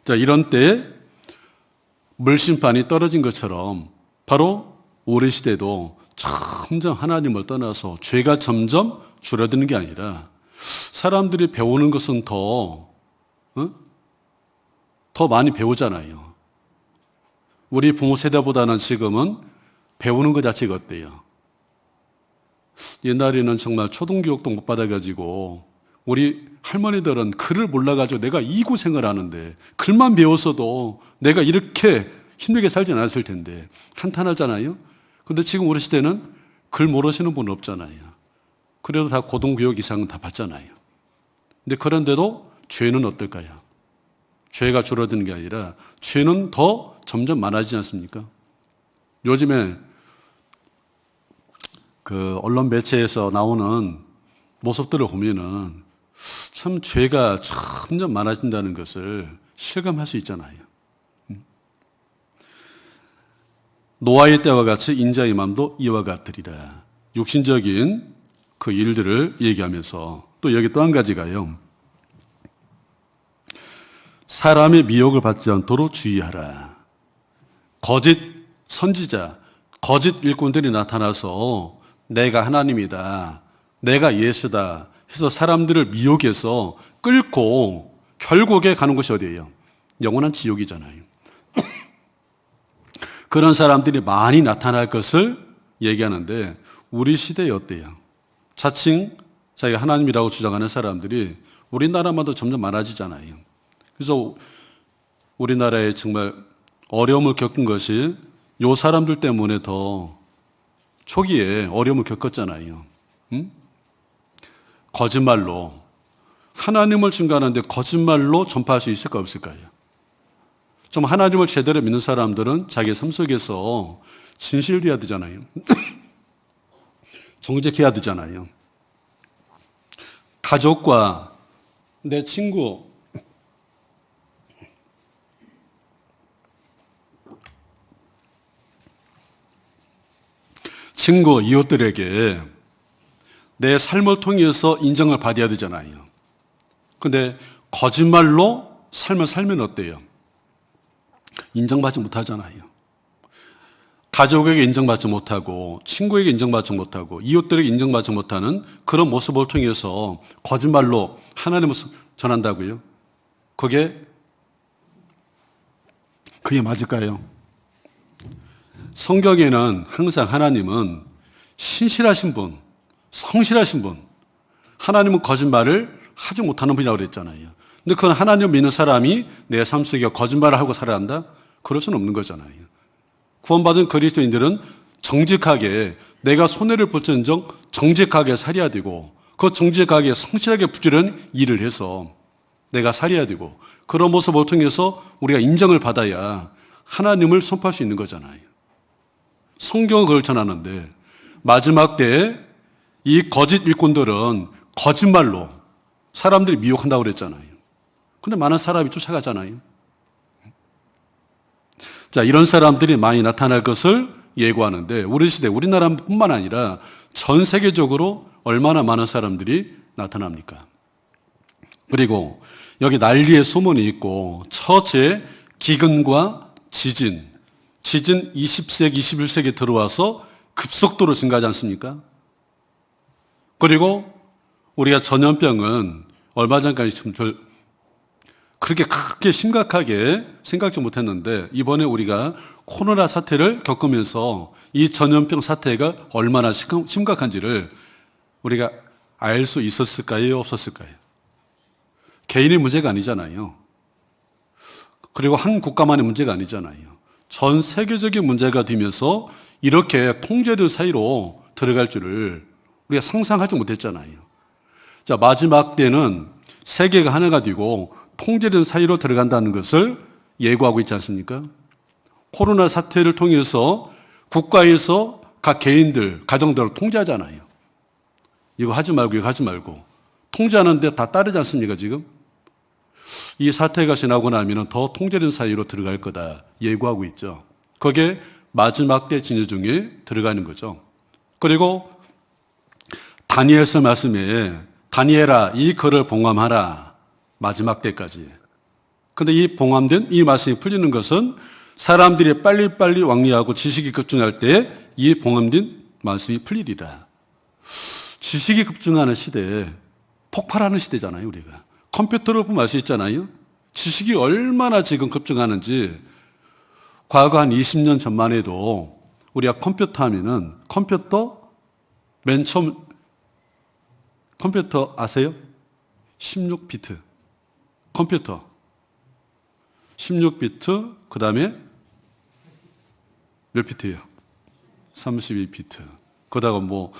자, 이런 때에 물심판이 떨어진 것처럼 바로 우리 시대도 점점 하나님을 떠나서 죄가 점점 줄어드는 게 아니라 사람들이 배우는 것은 더 많이 배우잖아요. 우리 부모 세대보다는 지금은 배우는 것 자체가 어때요? 옛날에는 정말 초등교육도 못 받아가지고 우리 할머니들은 글을 몰라가지고 내가 이 고생을 하는데 글만 배웠어도 내가 이렇게 힘들게 살지 않았을 텐데 한탄하잖아요. 근데 지금 우리 시대는 글 모르시는 분 없잖아요. 그래도 다 고등교육 이상은 다 받잖아요. 근데 그런데도 죄는 어떨까요? 죄가 줄어드는 게 아니라 죄는 더 점점 많아지지 않습니까? 요즘에 그 언론 매체에서 나오는 모습들을 보면은 참 죄가 점점 많아진다는 것을 실감할 수 있잖아요. 노아의 때와 같이 인자의 마음도 이와 같으리라. 육신적인 그 일들을 얘기하면서 또 여기 또 한 가지가요. 사람의 미혹을 받지 않도록 주의하라. 거짓 선지자, 거짓 일꾼들이 나타나서 내가 하나님이다, 내가 예수다 해서 사람들을 미혹해서 끌고 결국에 가는 곳이 어디예요? 영원한 지옥이잖아요. 그런 사람들이 많이 나타날 것을 얘기하는데 우리 시대에 어때요? 자칭 자기가 하나님이라고 주장하는 사람들이 우리나라마다 점점 많아지잖아요. 그래서 우리나라에 정말 어려움을 겪은 것이 요 사람들 때문에 더 초기에 어려움을 겪었잖아요. 응? 거짓말로 하나님을 증거하는데 거짓말로 전파할 수 있을까 없을까요? 좀 하나님을 제대로 믿는 사람들은 자기 삶 속에서 진실해야 되잖아요. 정직해야 되잖아요. 가족과 내 친구, 이웃들에게 내 삶을 통해서 인정을 받아야 되잖아요. 근데 거짓말로 삶을 살면 어때요? 인정받지 못하잖아요. 가족에게 인정받지 못하고 친구에게 인정받지 못하고 이웃들에게 인정받지 못하는 그런 모습을 통해서 거짓말로 하나님을 전한다고요? 그게 맞을까요? 성경에는 항상 하나님은 신실하신 분, 성실하신 분, 하나님은 거짓말을 하지 못하는 분이라고 그랬잖아요. 근데 그건 하나님 믿는 사람이 내 삶 속에 거짓말을 하고 살아야 한다? 그럴 수는 없는 거잖아요. 구원받은 그리스도인들은 정직하게 내가 손해를 볼지언정 정직하게 살아야 되고 그 정직하게 성실하게 부지런 일을 해서 내가 살아야 되고 그런 모습을 통해서 우리가 인정을 받아야 하나님을 선포할 수 있는 거잖아요. 성경은 그걸 전하는데 마지막 때에 이 거짓 일꾼들은 거짓말로 사람들이 미혹한다고 그랬잖아요. 근데 많은 사람이 쫓아가잖아요. 자, 이런 사람들이 많이 나타날 것을 예고하는데 우리 시대, 우리나라뿐만 아니라 전 세계적으로 얼마나 많은 사람들이 나타납니까? 그리고 여기 난리의 소문이 있고 첫째 기근과 지진 20세기, 21세기 들어와서 급속도로 증가하지 않습니까? 그리고 우리가 전염병은 얼마 전까지 그렇게 크게 심각하게 생각지 못했는데 이번에 우리가 코로나 사태를 겪으면서 이 전염병 사태가 얼마나 심각한지를 우리가 알 수 있었을까요? 없었을까요? 개인의 문제가 아니잖아요. 그리고 한 국가만의 문제가 아니잖아요. 전 세계적인 문제가 되면서 이렇게 통제된 사이로 들어갈 줄을 우리가 상상하지 못했잖아요. 자, 마지막 때는 세계가 하나가 되고 통제된 사이로 들어간다는 것을 예고하고 있지 않습니까? 코로나 사태를 통해서 국가에서 각 개인들, 가정들을 통제하잖아요. 이거 하지 말고 이거 하지 말고 통제하는데 다 따르지 않습니까 지금? 이 사태가 지나고 나면 더 통제된 사이로 들어갈 거다 예고하고 있죠. 그게 마지막 때 진유 중에 들어가는 거죠. 그리고 다니엘서 말씀에 다니엘아 이 글을 봉함하라 마지막 때까지. 근데 이 봉함된 이 말씀이 풀리는 것은 사람들이 빨리빨리 왕래하고 지식이 급증할 때 이 봉함된 말씀이 풀리리라. 지식이 급증하는 시대에 폭발하는 시대잖아요 우리가. 컴퓨터로 보면 알 수 있잖아요. 지식이 얼마나 지금 급증하는지 과거 한 20년 전만 해도 우리가 컴퓨터 하면은 컴퓨터 맨 처음 컴퓨터 아세요? 16비트 컴퓨터 16비트 그 다음에 몇 비트예요? 32비트 그러다가 뭐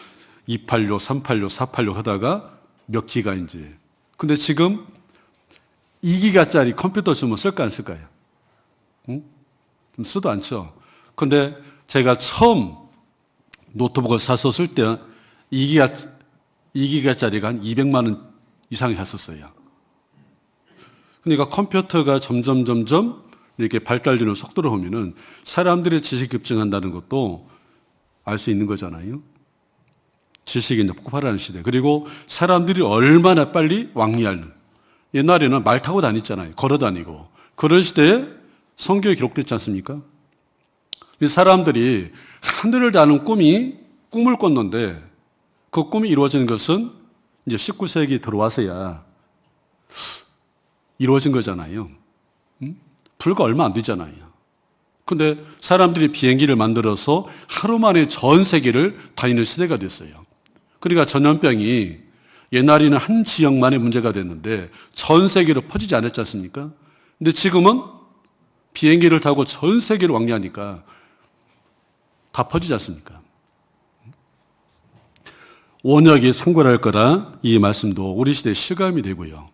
286, 386, 486 하다가 몇 기가인지. 근데 지금 2기가짜리 컴퓨터 주면 쓸까 안 쓸까요? 응? 좀 쓰도 않죠. 근데 제가 처음 노트북을 사서 쓸 때 2기가짜리가 한 200만 원 이상이 갔었어요. 그러니까 컴퓨터가 점점 이렇게 발달되는 속도로 보면은 사람들의 지식이 급증한다는 것도 알 수 있는 거잖아요. 지식이 이제 폭발하는 시대. 그리고 사람들이 얼마나 빨리 왕래하는. 옛날에는 말 타고 다녔잖아요. 걸어 다니고. 그런 시대에 성경에 기록됐지 않습니까? 이 사람들이 하늘을 다는 꿈을 꿨는데 그 꿈이 이루어지는 것은 이제 19세기 들어와서야 이루어진 거잖아요. 불과 얼마 안 되잖아요. 근데 사람들이 비행기를 만들어서 하루 만에 전 세계를 다니는 시대가 됐어요. 그러니까 전염병이 옛날에는 한 지역만의 문제가 됐는데 전 세계로 퍼지지 않았지 않습니까? 근데 지금은 비행기를 타고 전 세계를 왕래하니까 다 퍼지지 않습니까? 원역이 성불할 거라 이 말씀도 우리 시대에 실감이 되고요.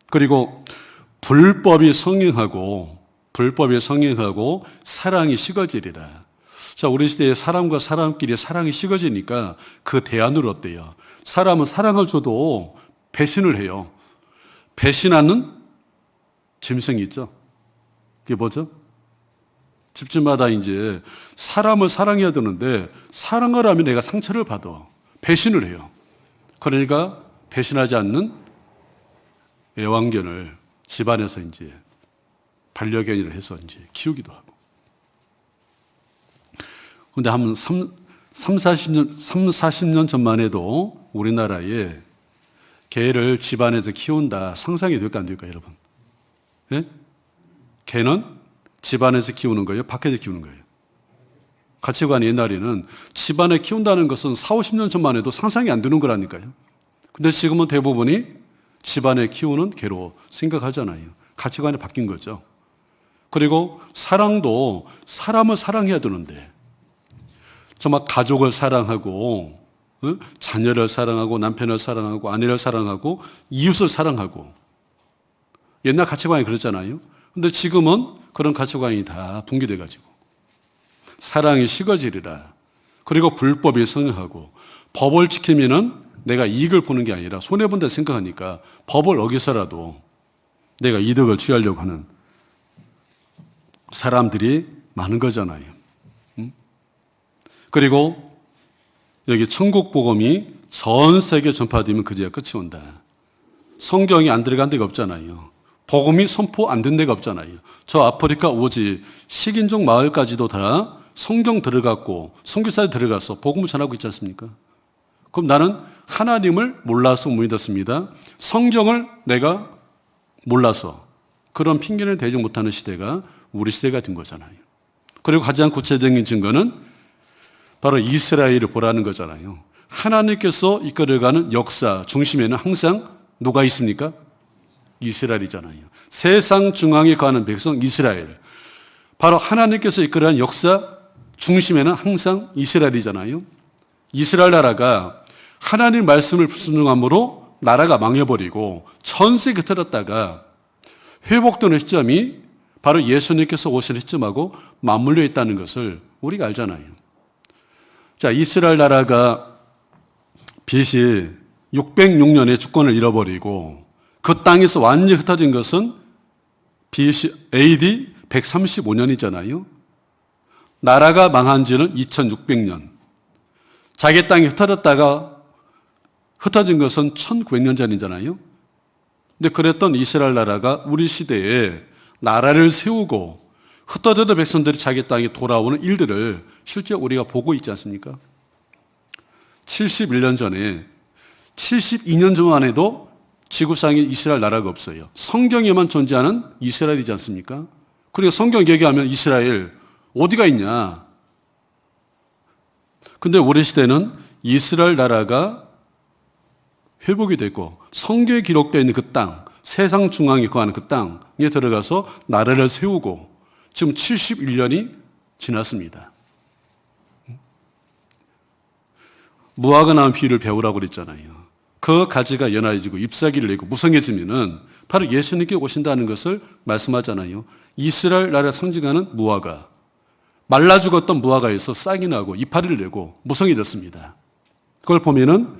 그리고 불법이 성행하고 사랑이 식어지리라. 자, 우리 시대에 사람과 사람끼리 사랑이 식어지니까 그 대안으로 어때요? 사람은 사랑을 줘도 배신을 해요. 배신하는 짐승이 있죠. 그게 뭐죠? 집집마다 이제 사람을 사랑해야 되는데 사랑을 하면 내가 상처를 받아. 배신을 해요. 그러니까 배신하지 않는 애완견을 집안에서 이제 반려견이라 해서 이제 키우기도 하고. 근데 한 40년 전만 해도 우리나라에 개를 집안에서 키운다 상상이 될까 안 될까 여러분? 예? 개는 집안에서 키우는 거예요? 밖에서 키우는 거예요? 가치관이 옛날에는 집안에 키운다는 것은 40, 50년 전만 해도 상상이 안 되는 거라니까요. 근데 지금은 대부분이 집안에 키우는 개로 생각하잖아요. 가치관이 바뀐 거죠. 그리고 사랑도 사람을 사랑해야 되는데 정말 가족을 사랑하고 자녀를 사랑하고 남편을 사랑하고 아내를 사랑하고 이웃을 사랑하고 옛날 가치관이 그랬잖아요. 근데 지금은 그런 가치관이 다 붕괴돼 가지고 사랑이 식어지리라. 그리고 불법이 성행하고 법을 지키면은 내가 이익을 보는 게 아니라 손해본다 생각하니까 법을 어겨서라도 내가 이득을 취하려고 하는 사람들이 많은 거잖아요. 그리고 여기 천국 복음이 전 세계 전파되면 그제야 끝이 온다. 성경이 안 들어간 데가 없잖아요. 복음이 선포 안 된 데가 없잖아요. 저 아프리카 오지 식인종 마을까지도 다 성경 들어갔고 선교사에 들어가서 복음을 전하고 있지 않습니까? 그럼 나는 하나님을 몰라서 못 믿었습니다. 성경을 내가 몰라서 그런 핑계를 대지 못하는 시대가 우리 시대가 된 거잖아요. 그리고 가장 구체적인 증거는 바로 이스라엘을 보라는 거잖아요. 하나님께서 이끌어가는 역사 중심에는 항상 누가 있습니까? 이스라엘이잖아요. 세상 중앙에 가는 백성 이스라엘. 바로 하나님께서 이끌어가는 역사 중심에는 항상 이스라엘이잖아요. 이스라엘 나라가 하나님 말씀을 불순종함으로 나라가 망해버리고 전 세계 흩어졌다가 회복되는 시점이 바로 예수님께서 오시는 시점하고 맞물려 있다는 것을 우리가 알잖아요. 자, 이스라엘 나라가 BC 606년에 주권을 잃어버리고 그 땅에서 완전히 흩어진 것은 BC AD 135년이잖아요. 나라가 망한 지는 2600년. 자기 땅이 흩어졌다가 흩어진 것은 1900년 전이잖아요. 근데 그랬던 이스라엘 나라가 우리 시대에 나라를 세우고 흩어졌던 백성들이 자기 땅에 돌아오는 일들을 실제 우리가 보고 있지 않습니까? 71년 전에 72년 전만 해도 지구상에 이스라엘 나라가 없어요. 성경에만 존재하는 이스라엘이지 않습니까? 그리고 성경 얘기하면 이스라엘 어디가 있냐? 근데 우리 시대는 이스라엘 나라가 회복이 되고 성경에 기록되어 있는 그 땅, 세상 중앙에 거하는 그 땅에 들어가서 나라를 세우고 지금 71년이 지났습니다. 무화과 나무 비유를 배우라고 그랬잖아요. 그 가지가 연하해지고 잎사귀를 내고 무성해지면은 바로 예수님께 오신다는 것을 말씀하잖아요. 이스라엘 나라를 상징하는 무화과. 말라 죽었던 무화과에서 싹이 나고 이파리를 내고 무성해졌습니다. 그걸 보면은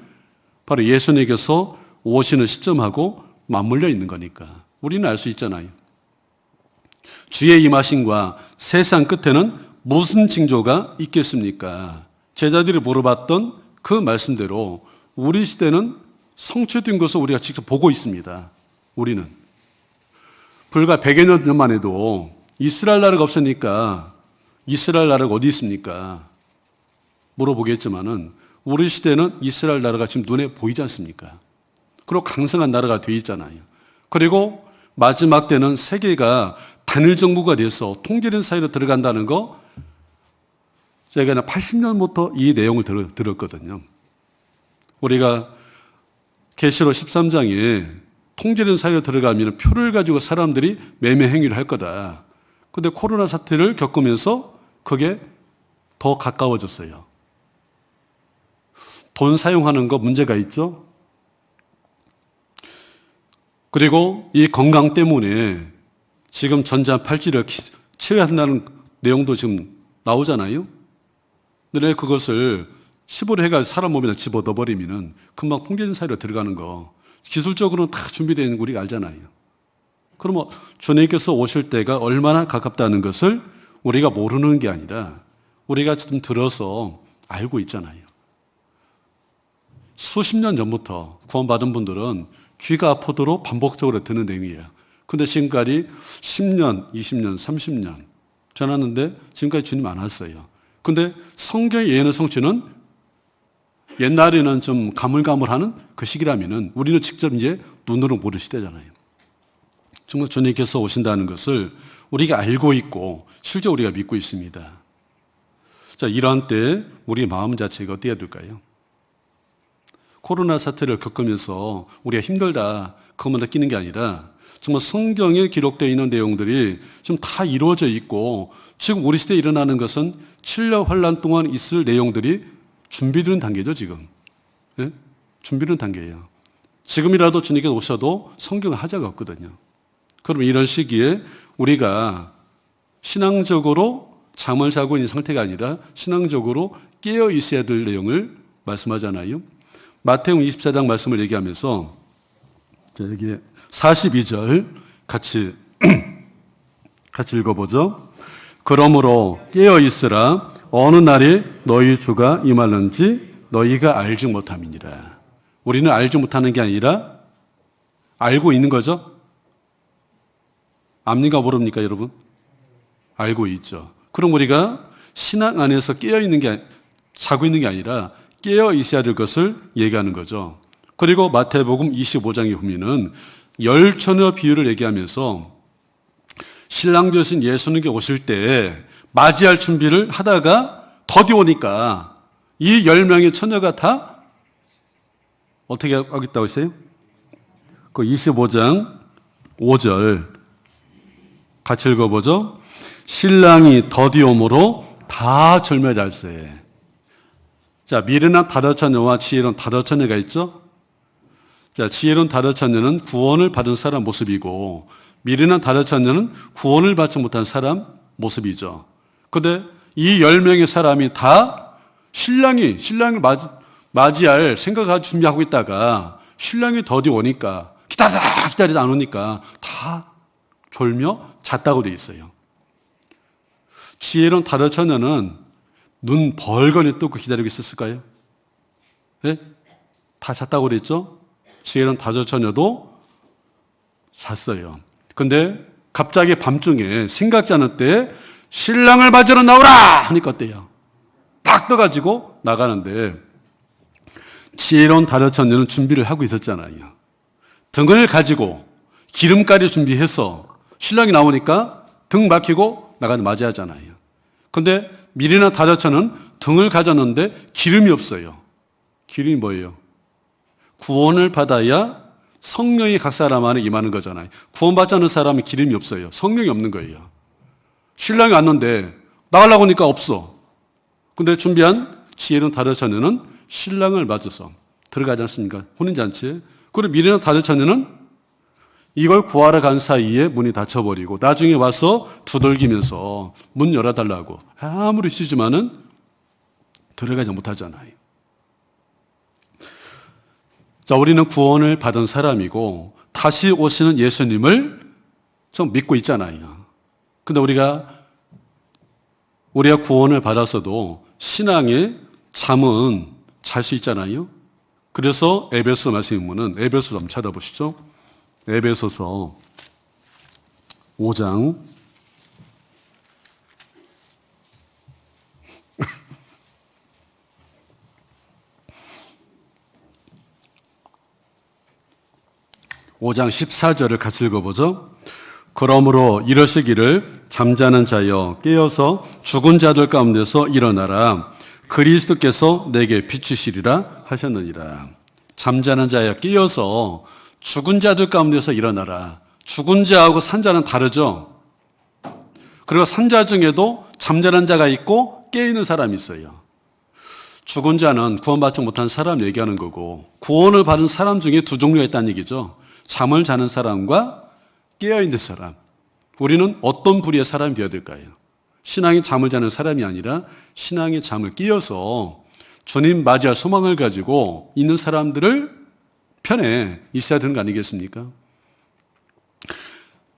바로 예수님께서 오시는 시점하고 맞물려 있는 거니까 우리는 알 수 있잖아요. 주의 임하심과 세상 끝에는 무슨 징조가 있겠습니까? 제자들이 물어봤던 그 말씀대로 우리 시대는 성취된 것을 우리가 직접 보고 있습니다. 우리는. 불과 100여 년 전만 해도 이스라엘 나라가 없으니까 이스라엘 나라가 어디 있습니까? 물어보겠지만은 우리 시대는 이스라엘 나라가 지금 눈에 보이지 않습니까? 그리고 강성한 나라가 돼 있잖아요. 그리고 마지막 때는 세계가 단일 정부가 돼서 통제된 사회로 들어간다는 거 제가 80년부터 이 내용을 들었거든요. 우리가 계시록 13장에 통제된 사회로 들어가면 표를 가지고 사람들이 매매 행위를 할 거다. 근데 코로나 사태를 겪으면서 그게 더 가까워졌어요. 돈 사용하는 거 문제가 있죠? 그리고 이 건강 때문에 지금 전자팔찌를 채워야 한다는 내용도 지금 나오잖아요. 근데 그것을 15회가 사람 몸에다 집어넣어버리면 금방 통제된 사회로 들어가는 거 기술적으로는 다 준비되어 있는 거 우리가 알잖아요. 그러면 주님께서 오실 때가 얼마나 가깝다는 것을 우리가 모르는 게 아니라 우리가 지금 들어서 알고 있잖아요. 수십 년 전부터 구원받은 분들은 귀가 아프도록 반복적으로 듣는 내용이에요. 근데 지금까지 10년, 20년, 30년 지났는데 지금까지 주님 안 왔어요. 근데 성경의 예언의 성취는 옛날에는 좀 가물가물하는 그 시기라면은 우리는 직접 이제 눈으로 보는 시대잖아요. 정말 주님께서 오신다는 것을 우리가 알고 있고 실제 우리가 믿고 있습니다. 자, 이러한 때 우리의 마음 자체가 어떻게 될까요? 코로나 사태를 겪으면서 우리가 힘들다 그것만 느끼는 게 아니라 정말 성경에 기록되어 있는 내용들이 지금 다 이루어져 있고 지금 우리 시대에 일어나는 것은 7년 환란 동안 있을 내용들이 준비되는 단계죠, 지금. 예? 준비되는 단계예요. 지금이라도 주님께서 오셔도 성경은 하자가 없거든요. 그럼 이런 시기에 우리가 신앙적으로 잠을 자고 있는 상태가 아니라 신앙적으로 깨어 있어야 될 내용을 말씀하잖아요. 마태복음 24장 말씀을 얘기하면서 여기 42절 같이 읽어보죠. 그러므로 깨어 있으라. 어느 날에 너희 주가 임하는지 너희가 알지 못함이니라. 우리는 알지 못하는 게 아니라 알고 있는 거죠. 압니까 모릅니까 여러분? 알고 있죠. 그럼 우리가 신앙 안에서 깨어 있는 게 자고 있는 게 아니라 깨어 있어야 될 것을 얘기하는 거죠. 그리고 마태복음 25장에 보면은 열 처녀 비유를 얘기하면서 신랑 되신 예수님께 오실 때 맞이할 준비를 하다가 더디 오니까 이 10명의 처녀가 다 어떻게 하겠다고 했어요? 그 25장 5절 같이 읽어보죠. 신랑이 더디 오므로 다 절매달세. 자, 미련한 다섯 처녀와 지혜로운 다섯 처녀가 있죠. 자, 지혜로운 다섯 처녀는 구원을 받은 사람 모습이고 미련한 다섯 처녀는 구원을 받지 못한 사람 모습이죠. 근데 이 10명의 사람이 다 신랑을 맞이할 생각을 준비하고 있다가 신랑이 더디 오니까 기다리다 안 오니까 다 졸며 잤다고 돼 있어요. 지혜로운 다섯 처녀는 눈 벌거니 뜨고 기다리고 있었을까요? 네? 다 잤다고 그랬죠? 지혜로운 다섯 처녀도 잤어요. 근데 갑자기 밤중에 생각지 않을 때 신랑을 맞으러 나오라! 하니까 어때요? 딱 떠가지고 나가는데 지혜로운 다섯 처녀는 준비를 하고 있었잖아요. 등을 가지고 기름까지 준비해서 신랑이 나오니까 등 막히고 나가서 맞이하잖아요. 근데 미련한 다섯 처녀는 등을 가졌는데 기름이 없어요. 기름이 뭐예요? 구원을 받아야 성령이 각 사람 안에 임하는 거잖아요. 구원받지 않는 사람은 기름이 없어요. 성령이 없는 거예요. 신랑이 왔는데 나가려고 하니까 없어. 근데 준비한 지혜로운 다섯 처녀는 신랑을 맞아서 들어가지 않습니까? 혼인잔치에. 그리고 미련한 다섯 처녀는 이걸 구하러 간 사이에 문이 닫혀버리고 나중에 와서 두들기면서 문 열어달라고 아무리 치지만은 들어가지 못하잖아요. 자, 우리는 구원을 받은 사람이고 다시 오시는 예수님을 좀 믿고 있잖아요. 근데 우리가 구원을 받았어도 신앙의 잠은 잘 수 있잖아요. 그래서 에베소 말씀 보면은 에베소 좀 찾아보시죠. 에베소서 5장 5장 14절을 같이 읽어보죠. 그러므로 이러시기를 잠자는 자여 깨어서 죽은 자들 가운데서 일어나라. 그리스도께서 내게 비추시리라 하셨느니라. 잠자는 자여 깨어서 죽은 자들 가운데서 일어나라. 죽은 자하고 산 자는 다르죠. 그리고 산 자 중에도 잠자는 자가 있고 깨어있는 사람이 있어요. 죽은 자는 구원받지 못한 사람 얘기하는 거고, 구원을 받은 사람 중에 두 종류가 있다는 얘기죠. 잠을 자는 사람과 깨어있는 사람. 우리는 어떤 부류의 사람이 되어야 될까요? 신앙이 잠을 자는 사람이 아니라 신앙의 잠을 깨어서 주님 맞이할 소망을 가지고 있는 사람들을 편에 있어야 되는 거 아니겠습니까?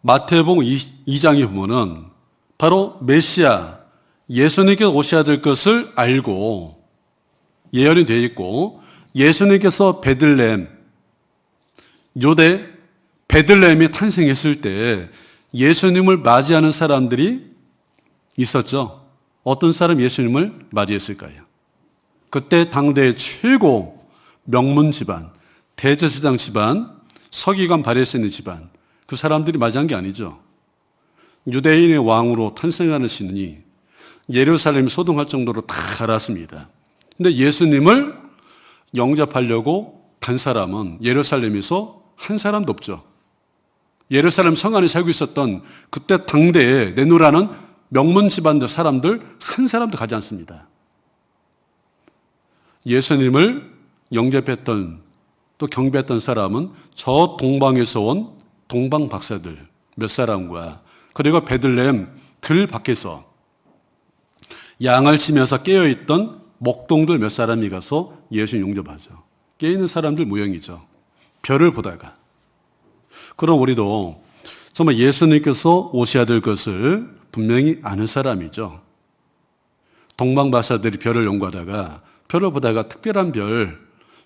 마태복음 2장에 보면은 바로 메시아, 예수님께서 오셔야 될 것을 알고 예언이 되어 있고, 예수님께서 베들레헴, 유대 베들레헴에 탄생했을 때 예수님을 맞이하는 사람들이 있었죠. 어떤 사람 예수님을 맞이했을까요? 그때 당대의 최고 명문 집안, 대제사장 집안, 서기관 바리새인 집안, 그 사람들이 맞이한 게 아니죠. 유대인의 왕으로 탄생하는 신이 예루살렘이 소동할 정도로 다 알았습니다. 근데 예수님을 영접하려고 간 사람은 예루살렘에서 한 사람도 없죠. 예루살렘 성 안에 살고 있었던 그때 당대에 내노라는 명문 집안들 사람들 한 사람도 가지 않습니다. 예수님을 영접했던 또 경배했던 사람은 저 동방에서 온 동방 박사들 몇 사람과, 그리고 베들레헴 들 밖에서 양을 치면서 깨어있던 목동들 몇 사람이 가서 예수님 영접하죠. 깨어있는 사람들 모형이죠. 별을 보다가. 그럼 우리도 정말 예수님께서 오셔야 될 것을 분명히 아는 사람이죠. 동방 박사들이 별을 연구하다가 별을 보다가 특별한 별,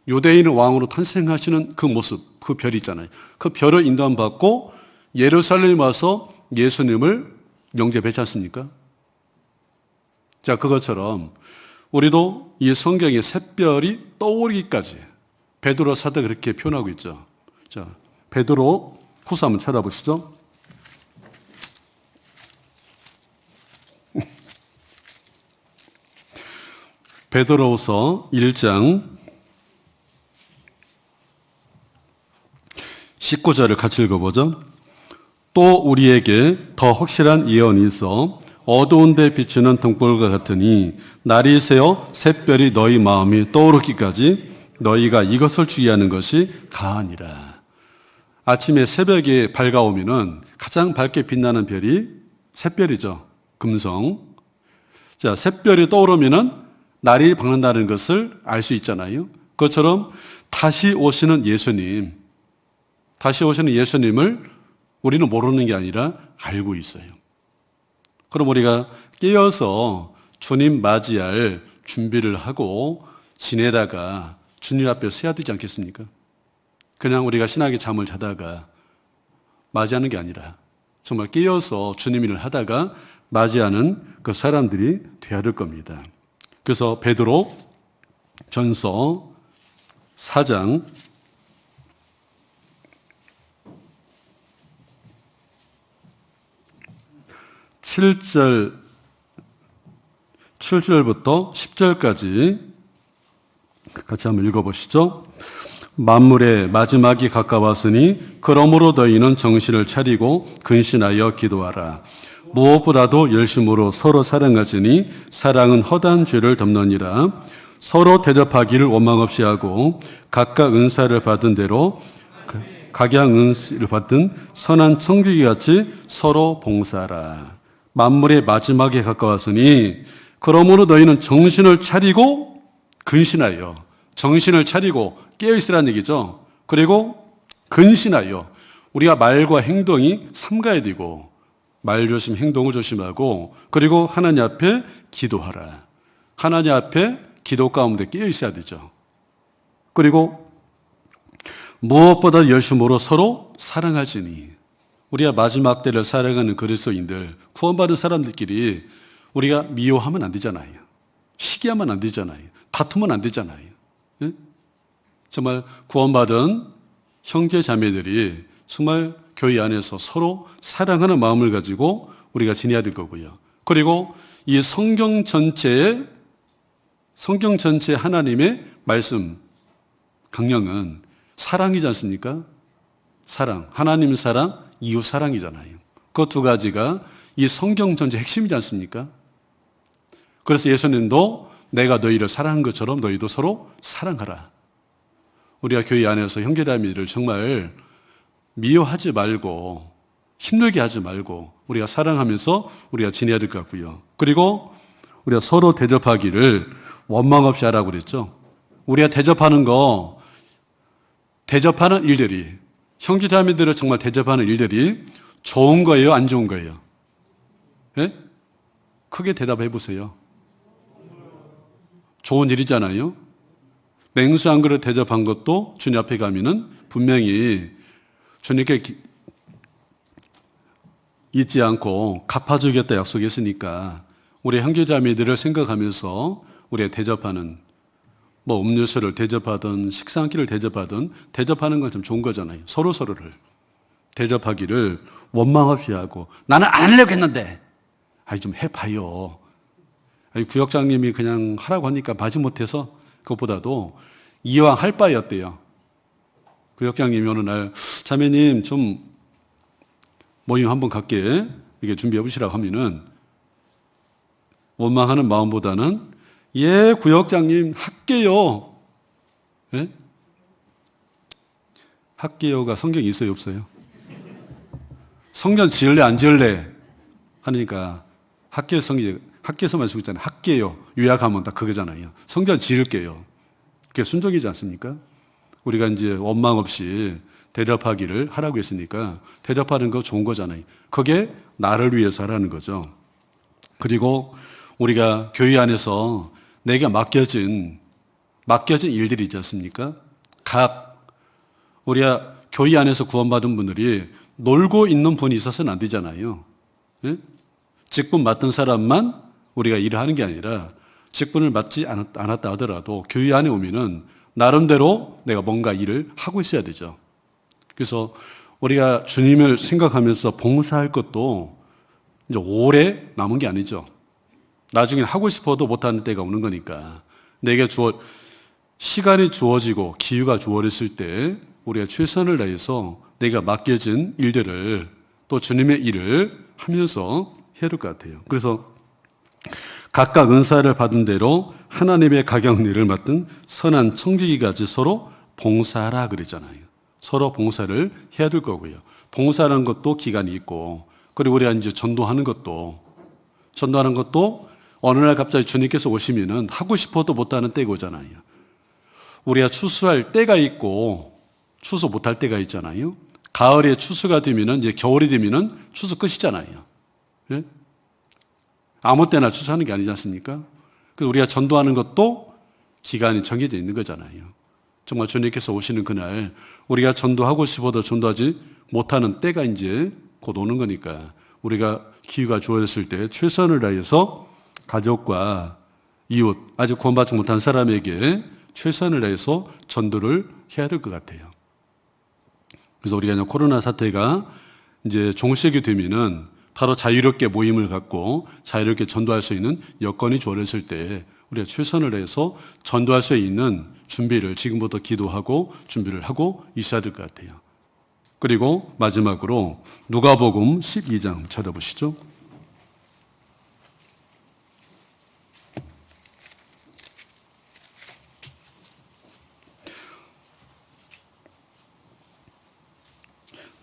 유대인의 왕으로 탄생하시는 그 모습, 그 별이 있잖아요. 그 별을 인도받고 예루살렘에 와서 예수님을 영접했지 않습니까? 자, 그것처럼 우리도 이 성경의 샛별이 떠오르기까지 베드로 사도 그렇게 표현하고 있죠. 자, 베드로 후서 한번 찾아보시죠. 베드로후서 1장 19절을 같이 읽어보죠. 또 우리에게 더 확실한 예언이 있어 어두운 데 비추는 등불과 같으니 날이 새어 샛별이 너희 마음이 떠오르기까지 너희가 이것을 주의하는 것이 가하니라. 아침에 새벽에 밝아오면은 가장 밝게 빛나는 별이 샛별이죠. 금성. 자, 샛별이 떠오르면은 날이 밝는다는 것을 알 수 있잖아요. 그것처럼 다시 오시는 예수님을 우리는 모르는 게 아니라 알고 있어요. 그럼 우리가 깨어서 주님 맞이할 준비를 하고 지내다가 주님 앞에 서야 되지 않겠습니까? 그냥 우리가 신학의 잠을 자다가 맞이하는 게 아니라 정말 깨어서 주님 일을 하다가 맞이하는 그 사람들이 되어야 될 겁니다. 그래서 베드로 전서 4장 7절부터 10절까지 같이 한번 읽어보시죠. 만물의 마지막이 가까웠으니 그러므로 너희는 정신을 차리고 근신하여 기도하라. 무엇보다도 열심으로 서로 사랑하시니 사랑은 허다한 죄를 덮느니라. 서로 대접하기를 원망 없이 하고 각각 은사를 받은 대로 각양 은사를 받은 선한 청지기 같이 서로 봉사하라. 만물의 마지막에 가까웠으니 그러므로 너희는 정신을 차리고 근신하여, 정신을 차리고 깨어있으라는 얘기죠. 그리고 근신하여, 우리가 말과 행동이 삼가야 되고 말 조심, 행동을 조심하고, 그리고 하나님 앞에 기도하라. 하나님 앞에 기도 가운데 깨어있어야 되죠. 그리고 무엇보다 열심으로 서로 사랑하시니, 우리가 마지막 때를 살아가는 그리스도인들, 구원받은 사람들끼리 우리가 미워하면 안 되잖아요. 시기하면 안 되잖아요. 다투면 안 되잖아요. 예? 정말 구원받은 형제 자매들이 정말 교회 안에서 서로 사랑하는 마음을 가지고 우리가 지내야 될 거고요. 그리고 이 성경 전체의 하나님의 말씀 강령은 사랑이지 않습니까? 사랑. 하나님 사랑, 이웃 사랑이잖아요. 그 두 가지가 이 성경 전체의 핵심이지 않습니까? 그래서 예수님도 내가 너희를 사랑한 것처럼 너희도 서로 사랑하라. 우리가 교회 안에서 형제자매를 정말 미워하지 말고 힘들게 하지 말고 우리가 사랑하면서 우리가 지내야 될 것 같고요. 그리고 우리가 서로 대접하기를 원망 없이 하라고 그랬죠. 우리가 대접하는 일들이, 형제자매들을 정말 대접하는 일들이 좋은 거예요, 안 좋은 거예요? 예? 크게 대답해 보세요. 좋은 일이잖아요. 냉수 한 그릇 대접한 것도 주님 앞에 가면은 분명히 주님께 잊지 않고 갚아주겠다 약속했으니까 우리 형제자매들을 생각하면서 우리가 대접하는 음료수를 대접하든 식사 한 끼를 대접하는 건 좀 좋은 거잖아요. 서로서로를 대접하기를 원망 없이 하고 나는 안 하려고 했는데 좀 해봐요. 구역장님이 그냥 하라고 하니까 마지 못해서 그것보다도 이왕 할 바였대요. 구역장님이 어느 날 자매님 좀 모임 한번 갈게 이게 준비해 보시라고 하면은 원망하는 마음보다는 예 구역장님 할게요. 예? 할게요가 성경에 있어요 없어요? 성경 지을래 안 지을래 하니까 학계서만 쓰고 있잖아요. 할게요. 요약하면 다 그거잖아요. 성전 지을게요. 그게 순종이지 않습니까? 우리가 이제 원망 없이 대접하기를 하라고 했으니까 대접하는 거 좋은 거잖아요. 그게 나를 위해서 하라는 거죠. 그리고 우리가 교회 안에서 내가 맡겨진 일들이 있지 않습니까? 우리가 교회 안에서 구원받은 분들이 놀고 있는 분이 있어서는 안 되잖아요. 예? 직분 맡은 사람만 우리가 일을 하는 게 아니라 직분을 맡지 않았다 하더라도 교회 안에 오면은 나름대로 내가 뭔가 일을 하고 있어야 되죠. 그래서 우리가 주님을 생각하면서 봉사할 것도 이제 오래 남은 게 아니죠. 나중에 하고 싶어도 못하는 때가 오는 거니까 내게 시간이 주어지고 기회가 주어졌을 때 우리가 최선을 다해서 내가 맡겨진 일들을 또 주님의 일을 하면서 해야 될 것 같아요. 그래서 각각 은사를 받은 대로 하나님의 각양일을 맡은 선한 청지기까지 서로 봉사하라 그랬잖아요. 서로 봉사를 해야 될 거고요. 봉사하는 것도 기간이 있고, 그리고 우리가 이제 전도하는 것도 어느 날 갑자기 주님께서 오시면은 하고 싶어도 못하는 때가 오잖아요. 우리가 추수할 때가 있고 추수 못할 때가 있잖아요. 가을에 추수가 되면은 이제 겨울이 되면은 추수 끝이잖아요. 예? 아무 때나 추수하는 게 아니지 않습니까? 그래서 우리가 전도하는 것도 기간이 정해져 있는 거잖아요. 정말 주님께서 오시는 그날 우리가 전도하고 싶어도 전도하지 못하는 때가 이제 곧 오는 거니까 우리가 기회가 주어졌을 때 최선을 다해서 가족과 이웃, 아직 구원받지 못한 사람에게 최선을 다해서 전도를 해야 될 것 같아요. 그래서 우리가 코로나 사태가 이제 종식이 되면은 바로 자유롭게 모임을 갖고 자유롭게 전도할 수 있는 여건이 주어졌을 때 우리가 최선을 다해서 전도할 수 있는 준비를 지금부터 기도하고 준비를 하고 있어야 될 것 같아요. 그리고 마지막으로 누가복음 12장 찾아보시죠.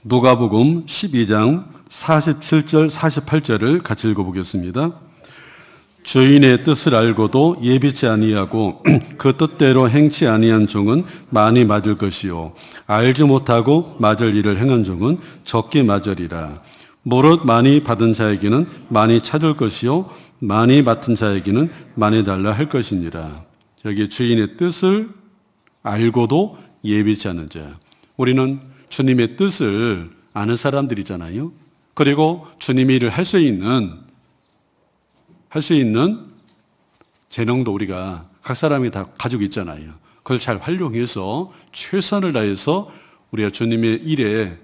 누가복음 12장 47절 48절을 같이 읽어보겠습니다. 주인의 뜻을 알고도 예비치 아니하고 그 뜻대로 행치 아니한 종은 많이 맞을 것이요 알지 못하고 맞을 일을 행한 종은 적게 맞으리라. 무릇 많이 받은 자에게는 많이 찾을 것이요 많이 맡은 자에게는 많이 달라 할 것이니라. 여기 주인의 뜻을 알고도 예비치 않은 자. 우리는 주님의 뜻을 아는 사람들이잖아요. 그리고 주님의 일을 할 수 있는 재능도 우리가 각 사람이 다 가지고 있잖아요. 그걸 잘 활용해서 최선을 다해서 우리가 주님의 일에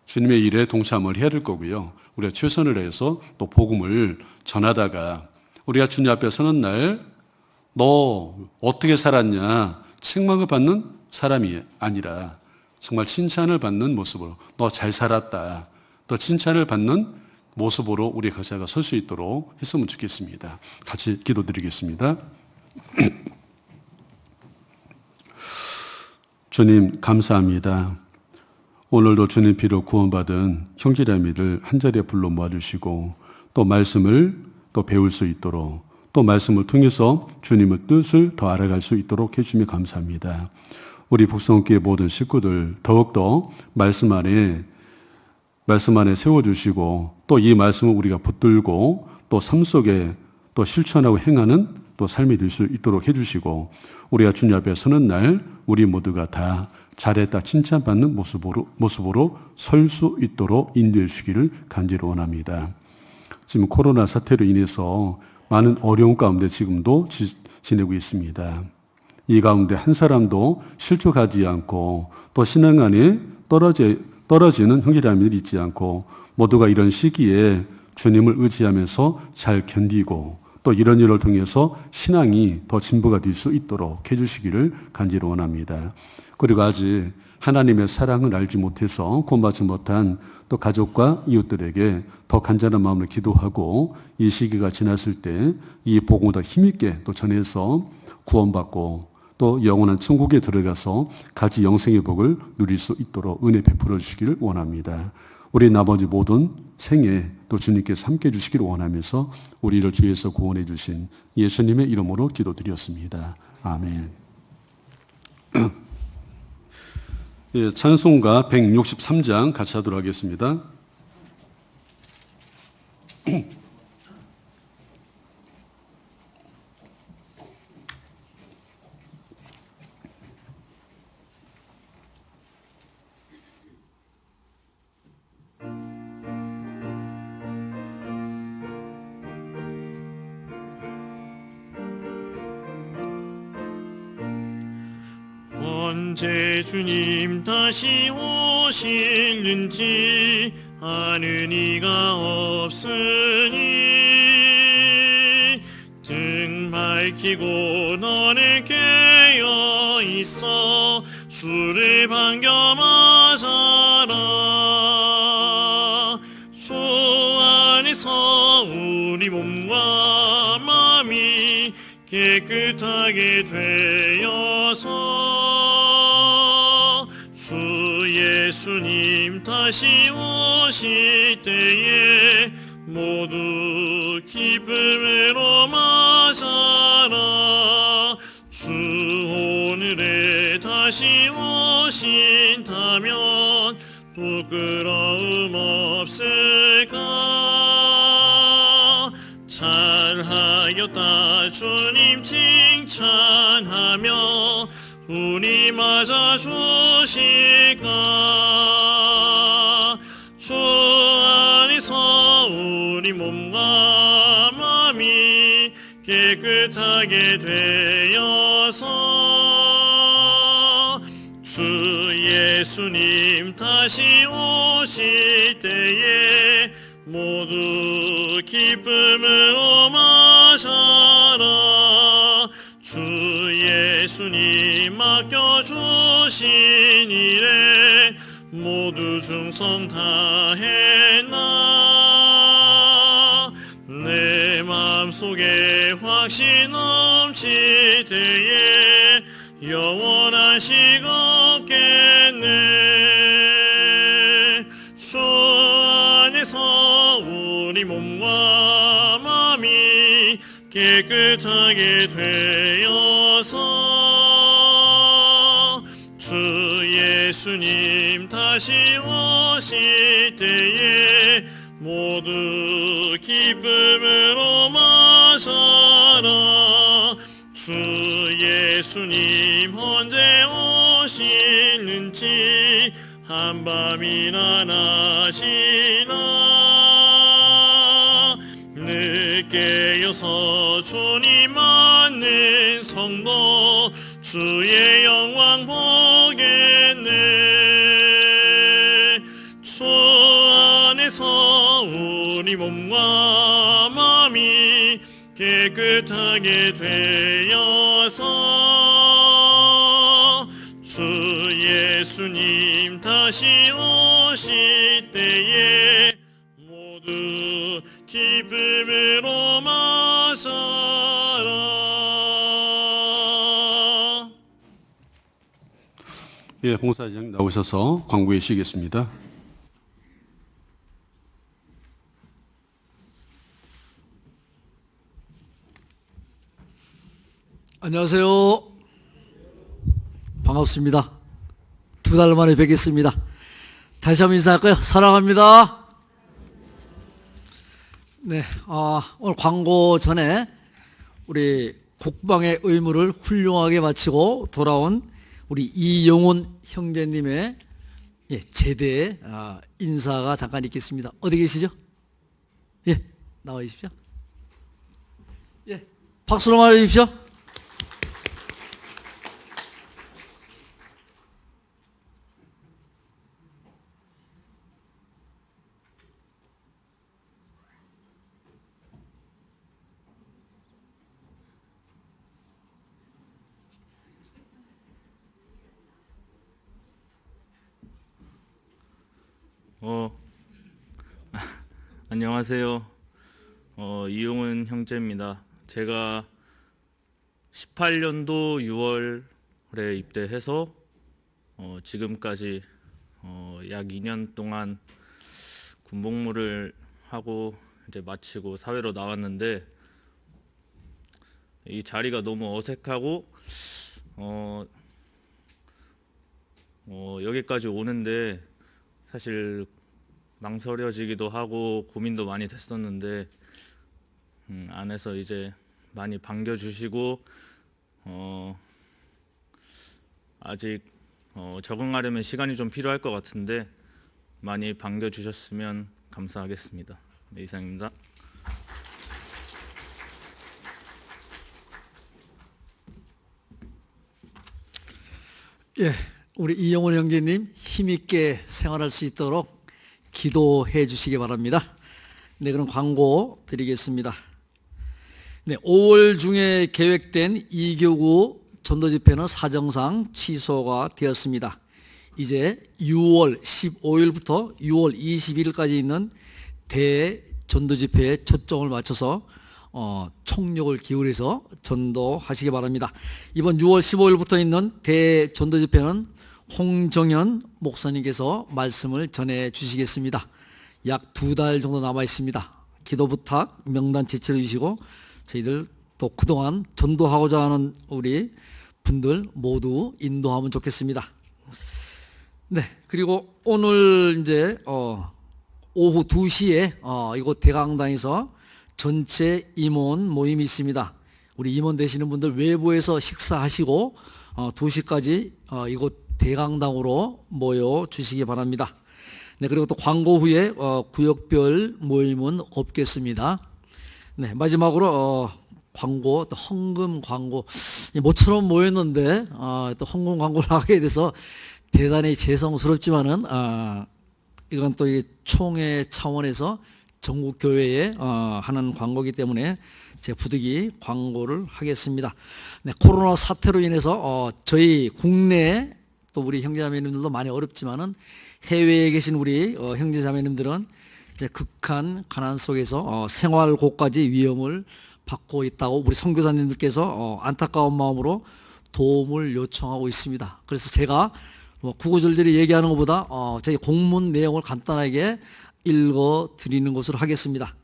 주님의 일에 동참을 해야 될 거고요. 우리가 최선을 다해서 또 복음을 전하다가 우리가 주님 앞에 서는 날 너 어떻게 살았냐 책망을 받는 사람이 아니라 정말 칭찬을 받는 모습으로 너 잘 살았다. 또 칭찬을 받는 모습으로 우리 각자가 설 수 있도록 했으면 좋겠습니다. 같이 기도드리겠습니다. 주님 감사합니다. 오늘도 주님 피로 구원받은 형제자매들 한자리에 불러 모아주시고 또 말씀을 또 배울 수 있도록 또 말씀을 통해서 주님의 뜻을 더 알아갈 수 있도록 해주시며 감사합니다. 우리 북성교회 모든 식구들 더욱더 말씀 안에 세워주시고 또 이 말씀을 우리가 붙들고 또 삶 속에 또 실천하고 행하는 또 삶이 될 수 있도록 해주시고 우리가 주님 앞에 서는 날 우리 모두가 다 잘했다 칭찬받는 모습으로 설 수 있도록 인도해 주시기를 간절히 원합니다. 지금 코로나 사태로 인해서 많은 어려움 가운데 지금도 지내고 있습니다. 이 가운데 한 사람도 실족하지 않고 또 신앙 안에 떨어지는 형제자매들이 있지 않고 모두가 이런 시기에 주님을 의지하면서 잘 견디고 또 이런 일을 통해서 신앙이 더 진보가 될 수 있도록 해주시기를 간절히 원합니다. 그리고 아직 하나님의 사랑을 알지 못해서 구원받지 못한 또 가족과 이웃들에게 더 간절한 마음으로 기도하고 이 시기가 지났을 때 이 복음을 더 힘있게 또 전해서 구원받고 또 영원한 천국에 들어가서 같이 영생의 복을 누릴 수 있도록 은혜 베풀어 주시기를 원합니다. 우리 나머지 모든 생애 또 주님께서 함께 해주시기를 원하면서 우리를 주에서 구원해 주신 예수님의 이름으로 기도드렸습니다. 아멘. 예, 찬송가 163장 같이 하도록 하겠습니다. 언제 주님 다시 오실는지 아는 이가 없으니 등 밝히고 너는 깨어 있어 주를 반겨맞아라. 주 안에서 우리 몸과 마음이 깨끗하게 되어서 주 예수님 다시 오실 때에 모두 기쁨으로 맞아라. 주 오늘에 다시 오신다면 부끄러움 없을까. 잘하였다 주님 칭찬하며 운이 맞아 주실까. 주 안에서 우리 몸과 마음이 깨끗하게 되어서 주 예수님 다시 오실 때에 모두 기쁨으로 맞아라. 주 예수님 맡겨주신 일에 모두 충성 다했나. 내 마음속에 확신 넘칠 때에 영원한 식 없겠네. 주 안에서 우리 몸과 마음이 깨끗하게 되어서 주 예수님 다시 오실 때에 모두 기쁨으로 맞아라. 주 예수님 언제 오시는지 한밤이나 낮이나 늦게여서 주님 맞는 성도 주의 영광 보겠네. 주 우리 몸과 마음이 깨끗하게 되어서 주 예수님 다시 오실 때에 모두 기쁨으로 맞아라. 예, 봉사장 나오셔서 광고해 주시겠습니다. 안녕하세요. 반갑습니다. 2달 만에 뵙겠습니다. 다시 한번 인사할까요? 사랑합니다. 네, 오늘 광고 전에 우리 국방의 의무를 훌륭하게 마치고 돌아온 우리 이용훈 형제님의 제대 인사가 잠깐 있겠습니다. 어디 계시죠? 예, 나와 주십시오. 예, 박수로 맞아 주십시오. 안녕하세요. 이용훈 형제입니다. 제가 18년도 6월에 입대해서 지금까지 약 2년 동안 군복무를 하고 이제 마치고 사회로 나왔는데 이 자리가 너무 어색하고 여기까지 오는데 사실 망설여지기도 하고 고민도 많이 됐었는데 안에서 이제 많이 반겨주시고 아직 적응하려면 시간이 좀 필요할 것 같은데 많이 반겨주셨으면 감사하겠습니다. 네, 이상입니다. 예, 우리 이용훈 형제님 힘있게 생활할 수 있도록 기도해 주시기 바랍니다. 네, 그럼 광고 드리겠습니다. 네, 5월 중에 계획된 2교구 전도집회는 사정상 취소가 되었습니다. 이제 6월 15일부터 6월 20일까지 있는 대전도집회에 초점을 맞춰서 총력을 기울여서 전도하시기 바랍니다. 이번 6월 15일부터 있는 대전도집회는 홍정현 목사님께서 말씀을 전해 주시겠습니다. 약 2달 정도 남아 있습니다. 기도 부탁, 명단 제출해 주시고 저희들 또 그동안 전도하고자 하는 우리 분들 모두 인도하면 좋겠습니다. 네, 그리고 오늘 이제 오후 2시에 이곳 대강당에서 전체 임원 모임이 있습니다. 우리 임원 되시는 분들 외부에서 식사하시고 2시까지 이곳 대강당으로 모여 주시기 바랍니다. 네, 그리고 또 광고 후에 구역별 모임은 없겠습니다. 네, 마지막으로 광고, 또 헌금 광고 모처럼 모였는데 또 헌금 광고를 하게 돼서 대단히 죄송스럽지만은 이건 또 이 총회 차원에서 전국 교회에 하는 광고이기 때문에 제 부득이 광고를 하겠습니다. 네, 코로나 사태로 인해서 저희 국내 또 우리 형제자매님들도 많이 어렵지만은 해외에 계신 우리 형제자매님들은 이제 극한 가난 속에서 생활고까지 위험을 받고 있다고 우리 선교사님들께서 안타까운 마음으로 도움을 요청하고 있습니다. 그래서 제가 구구절절히 얘기하는 것보다 저희 공문 내용을 간단하게 읽어 드리는 것으로 하겠습니다.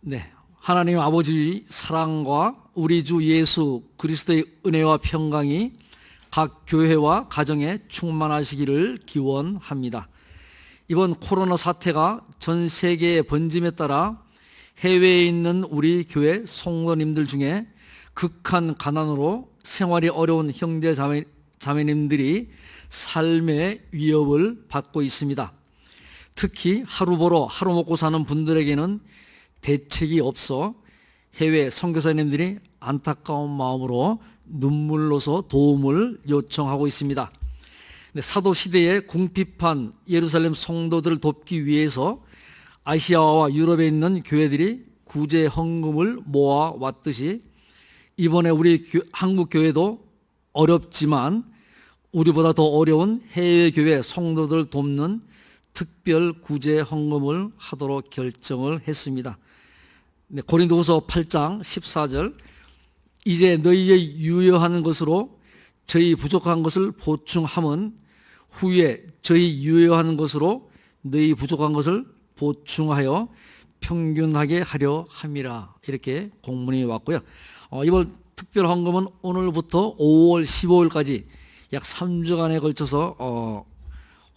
네, 하나님 아버지의 사랑과 우리 주 예수 그리스도의 은혜와 평강이 각 교회와 가정에 충만하시기를 기원합니다. 이번 코로나 사태가 전 세계에 번짐에 따라 해외에 있는 우리 교회 성도님들 중에 극한 가난으로 생활이 어려운 형제 자매님들이 삶의 위협을 받고 있습니다. 특히 하루 벌어 하루 먹고 사는 분들에게는 대책이 없어 해외 선교사님들이 안타까운 마음으로 눈물로서 도움을 요청하고 있습니다. 사도 시대에 궁핍한 예루살렘 성도들을 돕기 위해서 아시아와 유럽에 있는 교회들이 구제 헌금을 모아 왔듯이 이번에 우리 한국 교회도 어렵지만 우리보다 더 어려운 해외 교회 성도들 돕는 특별 구제 헌금을 하도록 결정을 했습니다. 네, 고린도후서 8장 14절 이제 너희의 유효하는 것으로 저희 부족한 것을 보충함은 후에 저희 유효하는 것으로 너희 부족한 것을 보충하여 평균하게 하려 함이라. 이렇게 공문이 왔고요. 이번 특별 헌금은 오늘부터 5월 15일까지 약 3주간에 걸쳐서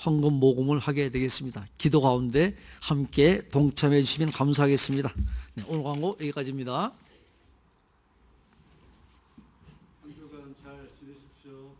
헌금 모금을 하게 되겠습니다. 기도 가운데 함께 동참해 주시면 감사하겠습니다. 네, 오늘 광고 여기까지입니다. 한 주간 잘 지내십시오.